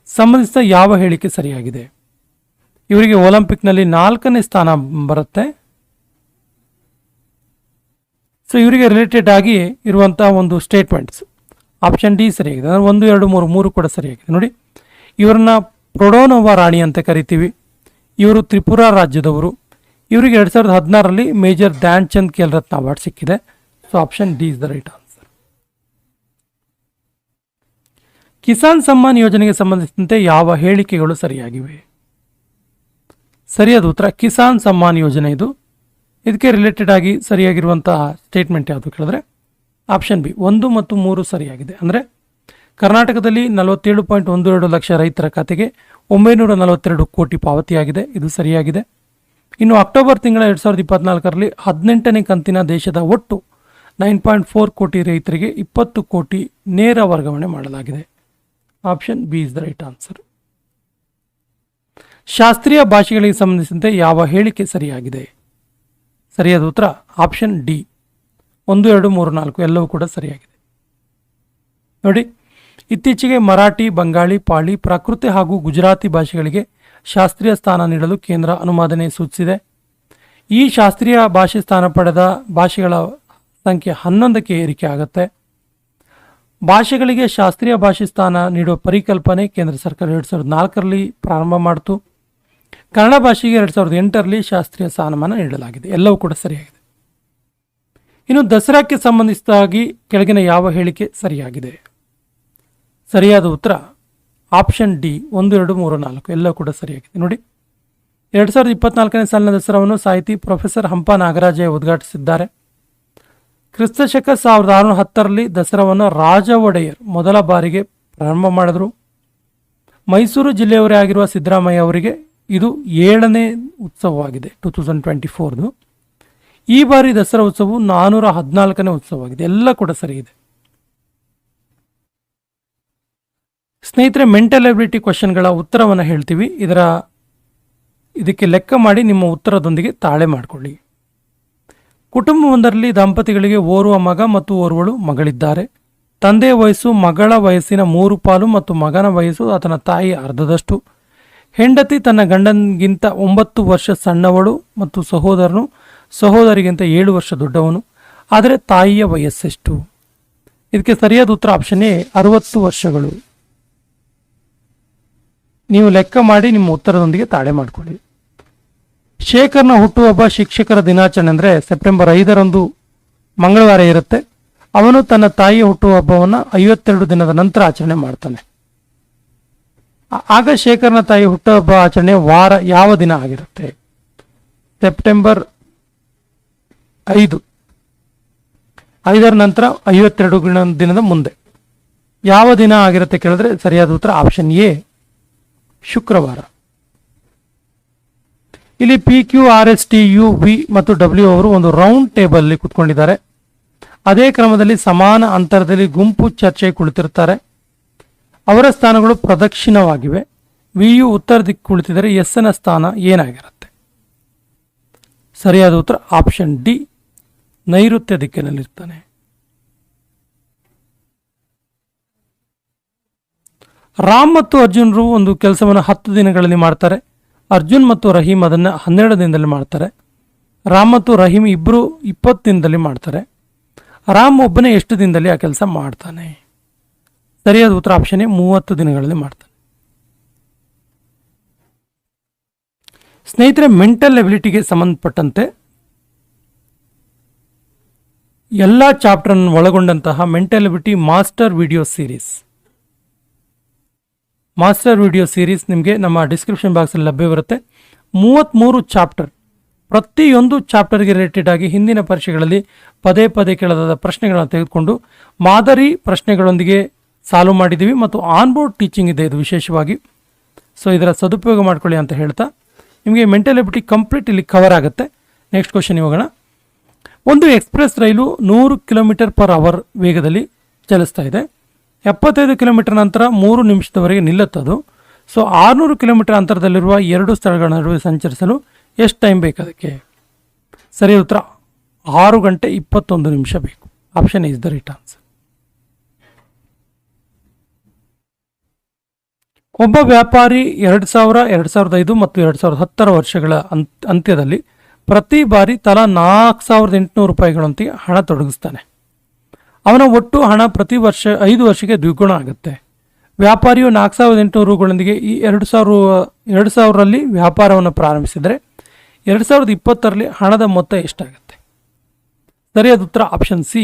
ಸಂಬಂಧಿಸಿದ ಯಾವ ಹೇಳಿಕೆ ಸರಿಯಾಗಿದೆ? ಇವರಿಗೆ ಒಲಿಂಪಿಕ್ನಲ್ಲಿ 4ನೇ ಸ್ಥಾನ ಬರುತ್ತೆ. ಸೊ ಇವರಿಗೆ ರಿಲೇಟೆಡ್ ಆಗಿ ಇರುವಂತಹ ಒಂದು ಸ್ಟೇಟ್ಮೆಂಟ್ಸ್. ಆಪ್ಷನ್ ಡಿ ಸರಿಯಾಗಿದೆ. 1, 2, 3 ಕೂಡ ಸರಿಯಾಗಿದೆ. ನೋಡಿ, ಇವರನ್ನ ಪ್ರೊಡೋನೋವಾ ರಾಣಿ ಅಂತ ಕರಿತೀವಿ. ಇವರು ತ್ರಿಪುರಾ ರಾಜ್ಯದವರು. ಇವರಿಗೆ 2016ರಲ್ಲಿ ಮೇಜರ್ ಧ್ಯಾನ್ ಚಂದ್ ಖೇಲ್ ರತ್ನ ಅವಾರ್ಡ್ ಸಿಕ್ಕಿದೆ. So option D is the right answer. Kisan Samman ಯೋಜನೆಗೆ ಸಂಬಂಧಿಸಿದಂತೆ ಯಾವ ಹೇಳಿಕೆಗಳು ಸರಿಯಾಗಿವೆ? ಸರಿಯಾದ ಉತ್ತರ ಕಿಸಾನ್ ಸಮ್ಮಾನ್ ಯೋಜನೆ. ಇದಕ್ಕೆ ರಿಲೇಟೆಡ್ ಆಗಿ ಸರಿಯಾಗಿರುವಂತಹ ಸ್ಟೇಟ್ಮೆಂಟ್ ಯಾವುದು ಕೇಳಿದ್ರೆ ಆಪ್ಷನ್ ಬಿ 1 ಮತ್ತು 3 ಸರಿಯಾಗಿದೆ. ಅಂದರೆ ಕರ್ನಾಟಕದಲ್ಲಿ 47.12 ಲಕ್ಷ ರೈತರ ಖಾತೆಗೆ 942 ಕೋಟಿ ಪಾವತಿಯಾಗಿದೆ, ಇದು ಸರಿಯಾಗಿದೆ. ಇನ್ನು ಅಕ್ಟೋಬರ್ ತಿಂಗಳ 2024ರಲ್ಲಿ 18ನೇ ಕಂತಿನ ದೇಶದ ಒಟ್ಟು 9.4 ಕೋಟಿ ರೈತರಿಗೆ 20 ಕೋಟಿ ನೇರ ವರ್ಗಾವಣೆ ಮಾಡಲಾಗಿದೆ. Option B is the right answer. ಶಾಸ್ತ್ರೀಯ ಭಾಷೆಗಳಿಗೆ ಸಂಬಂಧಿಸಿದಂತೆ ಯಾವ ಹೇಳಿಕೆ ಸರಿಯಾಗಿದೆ? ಸರಿಯಾದ ಉತ್ತರ ಆಪ್ಷನ್ ಡಿ 1, 2, 3, 4 ಎಲ್ಲವೂ ಕೂಡ ಸರಿಯಾಗಿದೆ. ನೋಡಿ, ಇತ್ತೀಚೆಗೆ ಮರಾಠಿ, ಬಂಗಾಳಿ, ಪಾಳಿ, ಪ್ರಾಕೃತ ಹಾಗೂ ಗುಜರಾತಿ ಭಾಷೆಗಳಿಗೆ ಶಾಸ್ತ್ರೀಯ ಸ್ಥಾನ ನೀಡಲು ಕೇಂದ್ರ ಅನುಮೋದನೆ ಸೂಚಿಸಿದೆ. ಈ ಶಾಸ್ತ್ರೀಯ ಭಾಷೆ ಸ್ಥಾನ ಪಡೆದ ಭಾಷೆಗಳ ಸಂಖ್ಯೆ 11ಕ್ಕೆ ಏರಿಕೆ ಆಗುತ್ತೆ. ಭಾಷೆಗಳಿಗೆ ಶಾಸ್ತ್ರೀಯ ಭಾಷೆ ಸ್ಥಾನ ನೀಡುವ ಪರಿಕಲ್ಪನೆ ಕೇಂದ್ರ ಸರ್ಕಾರ 2004ರಲ್ಲಿ ಪ್ರಾರಂಭ ಮಾಡಿತು. ಕನ್ನಡ ಭಾಷೆಗೆ 2008ರಲ್ಲಿ ಶಾಸ್ತ್ರೀಯ ಸ್ಥಾನಮಾನ ನೀಡಲಾಗಿದೆ. ಎಲ್ಲವೂ ಕೂಡ ಸರಿಯಾಗಿದೆ. ಇನ್ನು ದಸರಾಕ್ಕೆ ಸಂಬಂಧಿಸಿದಾಗಿ ಕೆಳಗಿನ ಯಾವ ಹೇಳಿಕೆ ಸರಿಯಾಗಿದೆ? ಸರಿಯಾದ ಉತ್ತರ ಆಪ್ಷನ್ ಡಿ 1, 2, 3, 4 ಎಲ್ಲವೂ ಕೂಡ ಸರಿಯಾಗಿದೆ. ನೋಡಿ, 2024ನೇ ಸಾಲಿನ ದಸರಾವನ್ನು ಸಾಹಿತಿ ಪ್ರೊಫೆಸರ್ ಹಂಪ ನಾಗರಾಜಯ್ಯ ಉದ್ಘಾಟಿಸಿದ್ದಾರೆ. ಕ್ರಿಸ್ತಶಕ 1610ರಲ್ಲಿ ದಸರಾವನ್ನು ರಾಜ ಒಡೆಯರ್ ಮೊದಲ ಬಾರಿಗೆ ಪ್ರಾರಂಭ ಮಾಡಿದರು. ಮೈಸೂರು ಜಿಲ್ಲೆಯವರೇ ಆಗಿರುವ ಸಿದ್ದರಾಮಯ್ಯ ಅವರಿಗೆ ಇದು 7ನೇ ಉತ್ಸವವಾಗಿದೆ 2024. ಈ ಬಾರಿ ದಸರಾ ಉತ್ಸವವು 414ನೇ ಉತ್ಸವವಾಗಿದೆ. ಎಲ್ಲ ಕೂಡ ಸರಿ ಇದೆ. ಸ್ನೇಹಿತರೆ, ಮೆಂಟಲ್ ಎಬಿಲಿಟಿ ಕ್ವಶನ್ಗಳ ಉತ್ತರವನ್ನು ಹೇಳ್ತೀವಿ. ಇದಕ್ಕೆ ಲೆಕ್ಕ ಮಾಡಿ ನಿಮ್ಮ ಉತ್ತರದೊಂದಿಗೆ ತಾಳೆ ಮಾಡಿಕೊಳ್ಳಿ. ಕುಟುಂಬವೊಂದರಲ್ಲಿ ದಂಪತಿಗಳಿಗೆ ಓರ್ವ ಮಗ ಮತ್ತು ಓರ್ವಳು ಮಗಳಿದ್ದಾರೆ. ತಂದೆಯ ವಯಸ್ಸು ಮಗಳ ವಯಸ್ಸಿನ 3 ಪಾಲು ಮತ್ತು ಮಗನ ವಯಸ್ಸು ಆತನ ತಾಯಿ ಅರ್ಧದಷ್ಟು. ಹೆಂಡತಿ ತನ್ನ ಗಂಡನಿಗಿಂತ 9 ವರ್ಷ ಸಣ್ಣವಳು ಮತ್ತು ಸಹೋದರಿಗಿಂತ 7 ವರ್ಷ ದೊಡ್ಡವನು. ಆದರೆ ತಾಯಿಯ ವಯಸ್ಸೆಷ್ಟು? ಇದಕ್ಕೆ ಸರಿಯಾದ ಉತ್ತರ ಆಪ್ಷನ್ ಎ 60 ವರ್ಷಗಳು. ನೀವು ಲೆಕ್ಕ ಮಾಡಿ ನಿಮ್ಮ ಉತ್ತರದೊಂದಿಗೆ ತಾಳೆ ಮಾಡಿಕೊಳ್ಳಿ. ಶೇಖರ್ನ ಹುಟ್ಟುಹಬ್ಬ ಶಿಕ್ಷಕರ ದಿನಾಚರಣೆ ಅಂದರೆ ಸೆಪ್ಟೆಂಬರ್ 5ರಂದು ಮಂಗಳವಾರ ಇರುತ್ತೆ. ಅವನು ತನ್ನ ತಾಯಿಯ ಹುಟ್ಟುಹಬ್ಬವನ್ನು 52 ದಿನದ ನಂತರ ಆಚರಣೆ ಮಾಡ್ತಾನೆ. ಆಗ ಶೇಖರ್ನ ತಾಯಿ ಹುಟ್ಟುಹಬ್ಬ ಆಚರಣೆ ವಾರ ಯಾವ ದಿನ ಆಗಿರುತ್ತೆ? ಸೆಪ್ಟೆಂಬರ್ 5ರ ನಂತರ 52 ದಿನದ ಮುಂದೆ ಯಾವ ದಿನ ಆಗಿರುತ್ತೆ ಕೇಳಿದ್ರೆ ಸರಿಯಾದ ಉತ್ತರ ಆಪ್ಷನ್ ಎ ಶುಕ್ರವಾರ. ಇಲ್ಲಿ PQRSTUV ಮತ್ತು W ಅವರು ಒಂದು ರೌಂಡ್ ಟೇಬಲ್ ಅಲ್ಲಿ ಕೂತ್ಕೊಂಡಿದ್ದಾರೆ. ಅದೇ ಕ್ರಮದಲ್ಲಿ ಸಮಾನ ಅಂತರದಲ್ಲಿ ಗುಂಪು ಚರ್ಚೆ ಕುಳಿತಿರ್ತಾರೆ. ಅವರ ಸ್ಥಾನಗಳು ಪ್ರದಕ್ಷಿಣವಾಗಿವೆ. VU ಉತ್ತರ ದಿಕ್ಕು ಕುಳಿತಿದ್ದಾರೆ. ಎಸ್ನ ಸ್ಥಾನ ಏನಾಗಿರುತ್ತೆ? ಸರಿಯಾದ ಉತ್ತರ ಆಪ್ಷನ್ ಡಿ ನೈಋತ್ಯ ದಿಕ್ಕಿನಲ್ಲಿರ್ತಾನೆ. ರಾಮ್ ಮತ್ತು ಅರ್ಜುನ್ರು ಒಂದು ಕೆಲಸವನ್ನು 10 ದಿನಗಳಲ್ಲಿ ಮಾಡ್ತಾರೆ. ಅರ್ಜುನ್ ಮತ್ತು ರಹೀಮ್ ಅದನ್ನು 12 ದಿನದಲ್ಲಿ ಮಾಡ್ತಾರೆ. ರಾಮ್ ಮತ್ತು ರಹೀಮ್ ಇಬ್ಬರು 20 ದಿನದಲ್ಲಿ ಮಾಡ್ತಾರೆ. ರಾಮ್ ಒಬ್ಬನೇ ಎಷ್ಟು ದಿನದಲ್ಲಿ ಆ ಕೆಲಸ ಮಾಡ್ತಾನೆ? ಸರಿಯಾದ ಉತ್ತರ ಆಪ್ಷನ್ ಎ 30 ದಿನಗಳಲ್ಲಿ ಮಾಡ್ತಾನೆ. ಸ್ನೇಹಿತರೆ, ಮೆಂಟಲ್ ಎಬಿಲಿಟಿಗೆ ಸಂಬಂಧಪಟ್ಟಂತೆ ಎಲ್ಲ ಚಾಪ್ಟರ್ ಅನ್ನು ಒಳಗೊಂಡಂತಹ mental ability master video series ನಿಮಗೆ ನಮ್ಮ ಡಿಸ್ಕ್ರಿಪ್ಷನ್ ಬಾಕ್ಸಲ್ಲಿ ಲಭ್ಯವಿರುತ್ತೆ. 33 ಚಾಪ್ಟರ್, ಪ್ರತಿಯೊಂದು ಚಾಪ್ಟರ್ಗೆ ರಿಲೇಟೆಡ್ ಆಗಿ ಹಿಂದಿನ ಪರೀಕ್ಷೆಗಳಲ್ಲಿ ಪದೇ ಪದೇ ಕೇಳಲಾದ ಪ್ರಶ್ನೆಗಳನ್ನು ತೆಗೆದುಕೊಂಡು ಮಾದರಿ ಪ್ರಶ್ನೆಗಳೊಂದಿಗೆ ಸಾಲ್ವ್ ಮಾಡಿದ್ದೀವಿ ಮತ್ತು ಆನ್ಬೋರ್ಡ್ ಟೀಚಿಂಗ್ ಇದೆ ಇದು ವಿಶೇಷವಾಗಿ. ಸೊ ಇದರ ಸದುಪಯೋಗ ಮಾಡ್ಕೊಳ್ಳಿ ಅಂತ ಹೇಳ್ತಾ ನಿಮಗೆ ಮೆಂಟಲ್ ಎಬಿಲಿಟಿ ಕಂಪ್ಲೀಟ್ ಇಲ್ಲಿ ಕವರ್ ಆಗುತ್ತೆ. ನೆಕ್ಸ್ಟ್ ಕ್ವಶನ್ ಹೋಗೋಣ. ಒಂದು ಎಕ್ಸ್ಪ್ರೆಸ್ ರೈಲು 100 km/h ವೇಗದಲ್ಲಿ ಚಲಿಸ್ತಾ ಇದೆ. 75 ಕಿಲೋಮೀಟರ್ ನಂತರ 3 ನಿಮಿಷದವರೆಗೆ ನಿಲ್ಲುತ್ತದು. ಸೊ 600 ಕಿಲೋಮೀಟರ್ ಅಂತರದಲ್ಲಿರುವ 2 ಸ್ಥಳಗಳ ನಡುವೆ ಸಂಚರಿಸಲು ಎಷ್ಟು ಟೈಮ್ ಬೇಕು ಅದಕ್ಕೆ? ಸರಿಯಾದ ಉತ್ತರ 6 ಗಂಟೆ 21 ನಿಮಿಷ ಬೇಕು. Option is the right answer. ಒಬ್ಬ ವ್ಯಾಪಾರಿ 2000, 2005 ಮತ್ತು 2010 ವರ್ಷಗಳ ಅಂತ್ಯದಲ್ಲಿ ಪ್ರತಿ ಬಾರಿ ತಲಾ 4800 ರೂಪಾಯಿಗಳಂತೆ ಹಣ ತೊಡಗಿಸ್ತಾನೆ. ಅವನ ಒಟ್ಟು ಹಣ ಪ್ರತಿ ವರ್ಷ 5 ವರ್ಷಕ್ಕೆ ದ್ವಿಗುಣ ಆಗುತ್ತೆ. ವ್ಯಾಪಾರಿಯು 4800 ರೂಗಳೊಂದಿಗೆ ಈ 2000ರಲ್ಲಿ ವ್ಯಾಪಾರವನ್ನು ಪ್ರಾರಂಭಿಸಿದರೆ 2020ರಲ್ಲಿ ಹಣದ ಮೊತ್ತ ಎಷ್ಟಾಗುತ್ತೆ? ಸರಿಯಾದ ಉತ್ತರ ಆಪ್ಷನ್ ಸಿ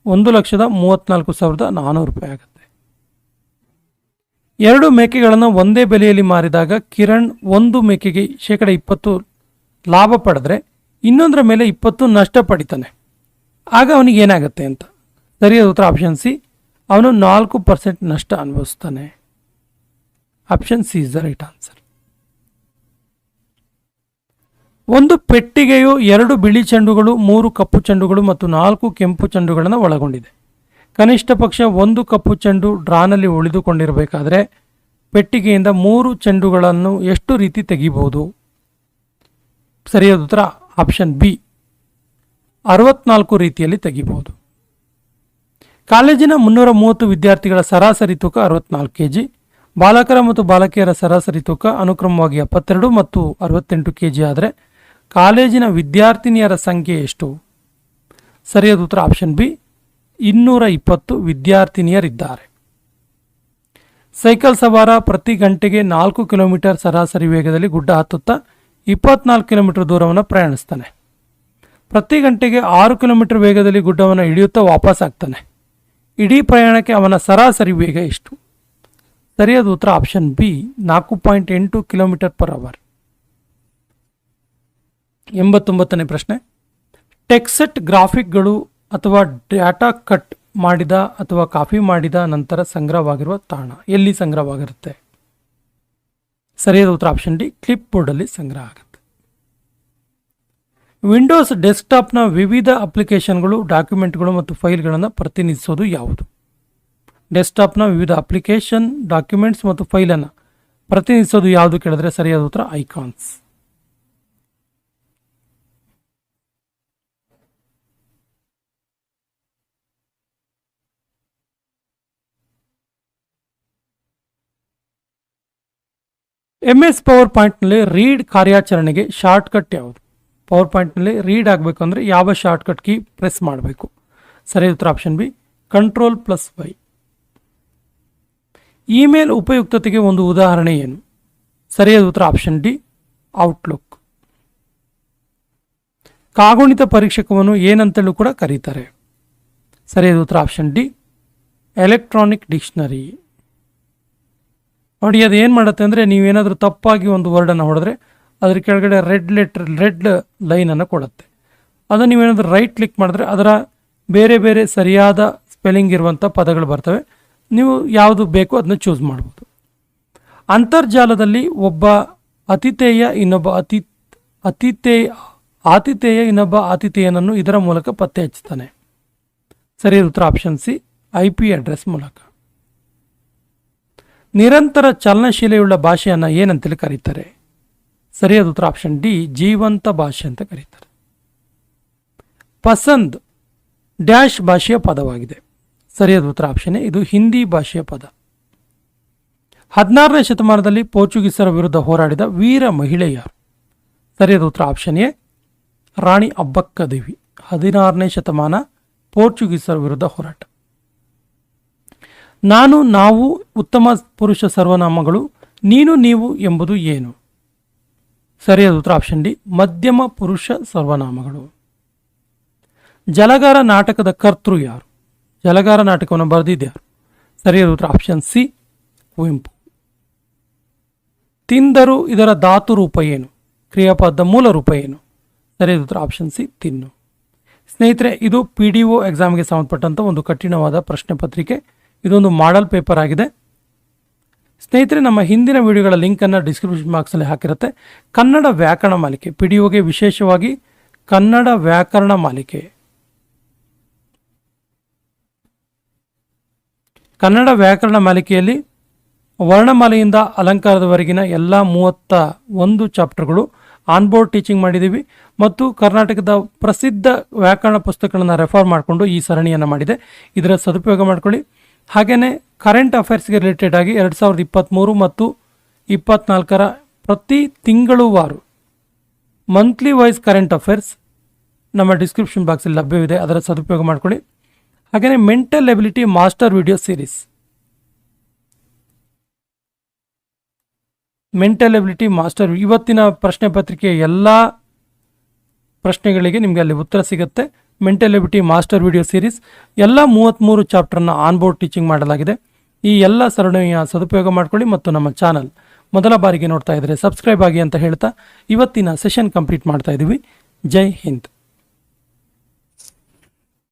1,34,400 ರೂಪಾಯಿ ಆಗುತ್ತೆ. 2 ಮೇಕೆಗಳನ್ನು ಒಂದೇ ಬೆಲೆಯಲ್ಲಿ ಮಾರಿದಾಗ ಕಿರಣ್ ಒಂದು ಮೇಕೆಗೆ 20% ಲಾಭ ಪಡೆದ್ರೆ ಇನ್ನೊಂದರ ಮೇಲೆ 20 ನಷ್ಟ ಪಡಿತಾನೆ. ಆಗ ಅವನಿಗೆ ಏನಾಗುತ್ತೆ ಅಂತ. ಸರಿಯಾದ ಉತ್ತರ ಆಪ್ಷನ್ ಸಿ, ಅವನು 4% ನಷ್ಟ ಅನುಭವಿಸ್ತಾನೆ. Option C is the right answer. ಒಂದು ಪೆಟ್ಟಿಗೆಯು 2 ಬಿಳಿ ಚೆಂಡುಗಳು, 3 ಕಪ್ಪು ಚೆಂಡುಗಳು ಮತ್ತು 4 ಕೆಂಪು ಚೆಂಡುಗಳನ್ನು ಒಳಗೊಂಡಿದೆ. ಕನಿಷ್ಠ ಪಕ್ಷ 1 ಕಪ್ಪು ಚೆಂಡು ಡ್ರಾನಲ್ಲಿ ಉಳಿದುಕೊಂಡಿರಬೇಕಾದ್ರೆ ಪೆಟ್ಟಿಗೆಯಿಂದ 3 ಚೆಂಡುಗಳನ್ನು ಎಷ್ಟು ರೀತಿ ತೆಗಿಬಹುದು? ಸರಿಯಾದ ಉತ್ತರ ಆಪ್ಷನ್ ಬಿ, 64 ರೀತಿಯಲ್ಲಿ ತೆಗಿಬಹುದು. ಕಾಲೇಜಿನ 330 ವಿದ್ಯಾರ್ಥಿಗಳ ಸರಾಸರಿ ತೂಕ 64 kg. ಬಾಲಕರ ಮತ್ತು ಬಾಲಕಿಯರ ಸರಾಸರಿ ತೂಕ ಅನುಕ್ರಮವಾಗಿ 72 ಮತ್ತು 68 kg ಆದರೆ ಕಾಲೇಜಿನ ವಿದ್ಯಾರ್ಥಿನಿಯರ ಸಂಖ್ಯೆ ಎಷ್ಟು? ಸರಿಯಾದ ಉತ್ತರ ಆಪ್ಷನ್ ಬಿ, 220 ವಿದ್ಯಾರ್ಥಿನಿಯರಿದ್ದಾರೆ. ಸೈಕಲ್ ಸವಾರ ಪ್ರತಿ ಗಂಟೆಗೆ 4 ಕಿಲೋಮೀಟರ್ ಸರಾಸರಿ ವೇಗದಲ್ಲಿ ಗುಡ್ಡ ಹತ್ತುತ್ತಾ 24 ಕಿಲೋಮೀಟರ್ ದೂರವನ್ನು ಪ್ರಯಾಣಿಸ್ತಾನೆ. ಪ್ರತಿ ಗಂಟೆಗೆ 6 ಕಿಲೋಮೀಟರ್ ವೇಗದಲ್ಲಿ ಗುಡ್ಡವನ್ನು ಇಳಿಯುತ್ತಾ ವಾಪಸ್ ಆಗ್ತಾನೆ. ಇಡೀ ಪ್ರಯಾಣಕ್ಕೆ ಅವನ ಸರಾಸರಿ ವೇಗ ಎಷ್ಟು? ಸರಿಯಾದ ಉತ್ತರ option B, 4.8 kilometre per hour. 89ನೇ ಪ್ರಶ್ನೆ. ಟೆಕ್ಸ್ಟ್ ಗ್ರಾಫಿಕ್ಗಳು ಅಥವಾ ಡಾಟಾ ಕಟ್ ಮಾಡಿದ ಅಥವಾ ಕಾಪಿ ಮಾಡಿದ ನಂತರ ಸಂಗ್ರಹವಾಗಿರುವ ತಾಣ ಎಲ್ಲಿ ಸಂಗ್ರಹವಾಗಿರುತ್ತೆ? ಸರಿಯಾದ ಉತ್ತರ ಆಪ್ಷನ್ ಡಿ, ಕ್ಲಿಪ್ ಬೋರ್ಡಲ್ಲಿ ಸಂಗ್ರಹ ಆಗುತ್ತೆ. ವಿಂಡೋಸ್ ಡೆಸ್ಕ್ಟಾಪ್ನ ವಿವಿಧ ಅಪ್ಲಿಕೇಶನ್ಗಳು, ಡಾಕ್ಯುಮೆಂಟ್ಗಳು ಮತ್ತು ಫೈಲ್ಗಳನ್ನು ಪ್ರತಿನಿಧಿಸೋದು ಯಾವುದು? ಡೆಸ್ಕ್ಟಾಪ್ನ ವಿವಿಧ ಅಪ್ಲಿಕೇಶನ್, ಡಾಕ್ಯುಮೆಂಟ್ಸ್ ಮತ್ತು ಫೈಲನ್ನು ಪ್ರತಿನಿಧಿಸೋದು ಯಾವುದು ಕೇಳಿದ್ರೆ ಸರಿಯಾದ ಉತ್ತರ ಐಕಾನ್ಸ್. MS ಪವರ್ ಪಾಯಿಂಟ್ನಲ್ಲಿ ರೀಡ್ ಕಾರ್ಯಾಚರಣೆಗೆ ಶಾರ್ಟ್ಕಟ್ ಯಾವುದು? ಪವರ್ ಪಾಯಿಂಟ್ನಲ್ಲಿ ರೀಡ್ ಆಗಬೇಕಂದ್ರೆ ಯಾವ ಶಾರ್ಟ್ಕಟ್ ಕೀ ಪ್ರೆಸ್ ಮಾಡಬೇಕು? ಸರಿಯಾದ ಉತ್ತರ ಆಪ್ಷನ್ ಬಿ, Ctrl+Y. ಇಮೇಲ್ ಉಪಯುಕ್ತತೆಗೆ ಒಂದು ಉದಾಹರಣೆ ಏನು? ಸರಿಯಾದ ಉತ್ತರ ಆಪ್ಷನ್ ಡಿ, ಔಟ್ಲುಕ್. ಕಾಗುಣಿತ ಪರೀಕ್ಷಕವನ್ನು ಏನಂತಲೂ ಕೂಡ ಕರೀತಾರೆ? ಸರಿಯಾದ ಉತ್ತರ ಆಪ್ಷನ್ ಡಿ, ಎಲೆಕ್ಟ್ರಾನಿಕ್ ಡಿಕ್ಷನರಿ. ನೋಡಿ, ಅದು ಏನು ಮಾಡುತ್ತೆ ಅಂದರೆ ನೀವೇನಾದರೂ ತಪ್ಪಾಗಿ ಒಂದು ವರ್ಡನ್ನು ಹೊಡೆದ್ರೆ ಅದ್ರ ಕೆಳಗಡೆ ರೆಡ್ ಲೈನನ್ನು ಕೊಡುತ್ತೆ. ಅದನ್ನು ನೀವೇನಾದರೂ ರೈಟ್ ಕ್ಲಿಕ್ ಮಾಡಿದ್ರೆ ಅದರ ಬೇರೆ ಬೇರೆ ಸರಿಯಾದ ಸ್ಪೆಲ್ಲಿಂಗ್ ಇರುವಂಥ ಪದಗಳು ಬರ್ತವೆ. ನೀವು ಯಾವುದು ಬೇಕೋ ಅದನ್ನು ಚೂಸ್ ಮಾಡ್ಬೋದು. ಅಂತರ್ಜಾಲದಲ್ಲಿ ಒಬ್ಬ ಆತಿಥೇಯ ಇನ್ನೊಬ್ಬ ಆತಿಥೇಯನನ್ನು ಇದರ ಮೂಲಕ ಪತ್ತೆ ಹಚ್ಚುತ್ತಾನೆ. ಸರಿಯಾದ ಉತ್ತರ ಆಪ್ಷನ್ ಸಿ, IP ಅಡ್ರೆಸ್ ಮೂಲಕ. ನಿರಂತರ ಚಲನಶೀಲೆಯುಳ್ಳ ಭಾಷೆಯನ್ನು ಏನಂತೇಳಿ ಕರೀತಾರೆ? ಸರಿಯಾದ ಉತ್ತರ ಆಪ್ಷನ್ ಡಿ, ಜೀವಂತ ಭಾಷೆ ಅಂತ ಕರೀತಾರೆ. ಪಸಂದ್ ಡ್ಯಾಶ್ ಭಾಷೆಯ ಪದವಾಗಿದೆ. ಸರಿಯಾದ ಉತ್ತರ ಆಪ್ಷನ್ ಎ, ಇದು ಹಿಂದಿ ಭಾಷೆಯ ಪದ. 16ನೇ ಶತಮಾನದಲ್ಲಿ ಪೋರ್ಚುಗೀಸರ ವಿರುದ್ಧ ಹೋರಾಡಿದ ವೀರ ಮಹಿಳೆ ಯಾರು? ಸರಿಯಾದ ಉತ್ತರ ಆಪ್ಷನ್ ಎ, ರಾಣಿ ಅಬ್ಬಕ್ಕದೇವಿ. 16ನೇ ಶತಮಾನ ಪೋರ್ಚುಗೀಸರ ವಿರುದ್ಧ ಹೋರಾಟ. ನಾನು, ನಾವು ಉತ್ತಮ ಪುರುಷ ಸರ್ವನಾಮಗಳು. ನೀನು, ನೀವು ಎಂಬುದು ಏನು? ಸರಿಯಾದ ಉತ್ತರ ಆಪ್ಷನ್ ಡಿ, ಮಧ್ಯಮ ಪುರುಷ ಸರ್ವನಾಮಗಳು. ಜಲಗಾರ ನಾಟಕದ ಕರ್ತೃ ಯಾರು? ಜಲಗಾರ ನಾಟಕವನ್ನು ಬರೆದಿದ್ಯಾರು? ಸರಿಯಾದ ಉತ್ತರ ಆಪ್ಷನ್ ಸಿ, ಕುವೆಂಪು. ತಿಂದರು ಇದರ ಧಾತು ರೂಪ ಏನು? ಕ್ರಿಯಾಪದದ ಮೂಲ ರೂಪ ಏನು? ಸರಿಯಾದ ಉತ್ತರ ಆಪ್ಷನ್ ಸಿ, ತಿನ್ನು. ಸ್ನೇಹಿತರೆ, ಇದು PDO ಎಕ್ಸಾಮ್ಗೆ ಸಂಬಂಧಪಟ್ಟಂಥ ಒಂದು ಕಠಿಣವಾದ ಪ್ರಶ್ನೆ ಪತ್ರಿಕೆ. ಇದೊಂದು ಮಾಡೆಲ್ ಪೇಪರ್ ಆಗಿದೆ. ಸ್ನೇಹಿತರೆ, ನಮ್ಮ ಹಿಂದಿನ ವಿಡಿಯೋಗಳ ಲಿಂಕನ್ನು ಡಿಸ್ಕ್ರಿಪ್ಷನ್ ಬಾಕ್ಸಲ್ಲಿ ಹಾಕಿರುತ್ತೆ. ಕನ್ನಡ ವ್ಯಾಕರಣ ಮಾಲಿಕೆ PDOಗೆ ವಿಶೇಷವಾಗಿ ಕನ್ನಡ ವ್ಯಾಕರಣ ಮಾಲಿಕೆ. ಕನ್ನಡ ವ್ಯಾಕರಣ ಮಾಲಿಕೆಯಲ್ಲಿ ವರ್ಣಮಾಲೆಯಿಂದ ಅಲಂಕಾರದವರೆಗಿನ ಎಲ್ಲ 31 ಚಾಪ್ಟರ್ಗಳು ಆನ್ಬೋರ್ಡ್ ಟೀಚಿಂಗ್ ಮಾಡಿದ್ದೀವಿ ಮತ್ತು ಕರ್ನಾಟಕದ ಪ್ರಸಿದ್ಧ ವ್ಯಾಕರಣ ಪುಸ್ತಕಗಳನ್ನು ರೆಫರ್ ಮಾಡಿಕೊಂಡು ಈ ಸರಣಿಯನ್ನು ಮಾಡಿದೆ. ಇದರ ಸದುಪಯೋಗ ಮಾಡಿಕೊಳ್ಳಿ. ಹಾಗೆಯೇ ಕರೆಂಟ್ ಅಫೇರ್ಸ್ಗೆ ರಿಲೇಟೆಡ್ ಆಗಿ 2023 ಮತ್ತು 24ರ ಪ್ರತಿ ತಿಂಗಳುವಾರು ಮಂತ್ಲಿ ವೈಸ್ ಕರೆಂಟ್ ಅಫೇರ್ಸ್ ನಮ್ಮ ಡಿಸ್ಕ್ರಿಪ್ಷನ್ ಬಾಕ್ಸಲ್ಲಿ ಲಭ್ಯವಿದೆ. ಅದರ ಸದುಪಯೋಗ ಮಾಡಿಕೊಳ್ಳಿ. ಹಾಗೆಯೇ mental ability master video series, mental ability master, ಇವತ್ತಿನ ಪ್ರಶ್ನೆ ಪತ್ರಿಕೆಯ ಎಲ್ಲ ಪ್ರಶ್ನೆಗಳಿಗೆ ನಿಮಗೆ ಅಲ್ಲಿ ಉತ್ತರ ಸಿಗುತ್ತೆ. Mental ability master video series ಎಲ್ಲ 33 ಚಾಪ್ಟರ್ನ ಆನ್ಬೋರ್ಡ್ ಟೀಚಿಂಗ್ ಮಾಡಲಾಗಿದೆ. ಈ ಎಲ್ಲ ಸರಣಿಯ ಸದುಪಯೋಗ ಮಾಡ್ಕೊಳ್ಳಿ ಮತ್ತು ನಮ್ಮ ಚಾನಲ್ ಮೊದಲ ಬಾರಿಗೆ ನೋಡ್ತಾ ಇದ್ರೆ ಸಬ್ಸ್ಕ್ರೈಬ್ ಆಗಿ ಅಂತ ಹೇಳ್ತಾ ಇವತ್ತಿನ ಸೆಷನ್ ಕಂಪ್ಲೀಟ್ ಮಾಡ್ತಾ ಇದ್ದೀವಿ. ಜೈ ಹಿಂದ್.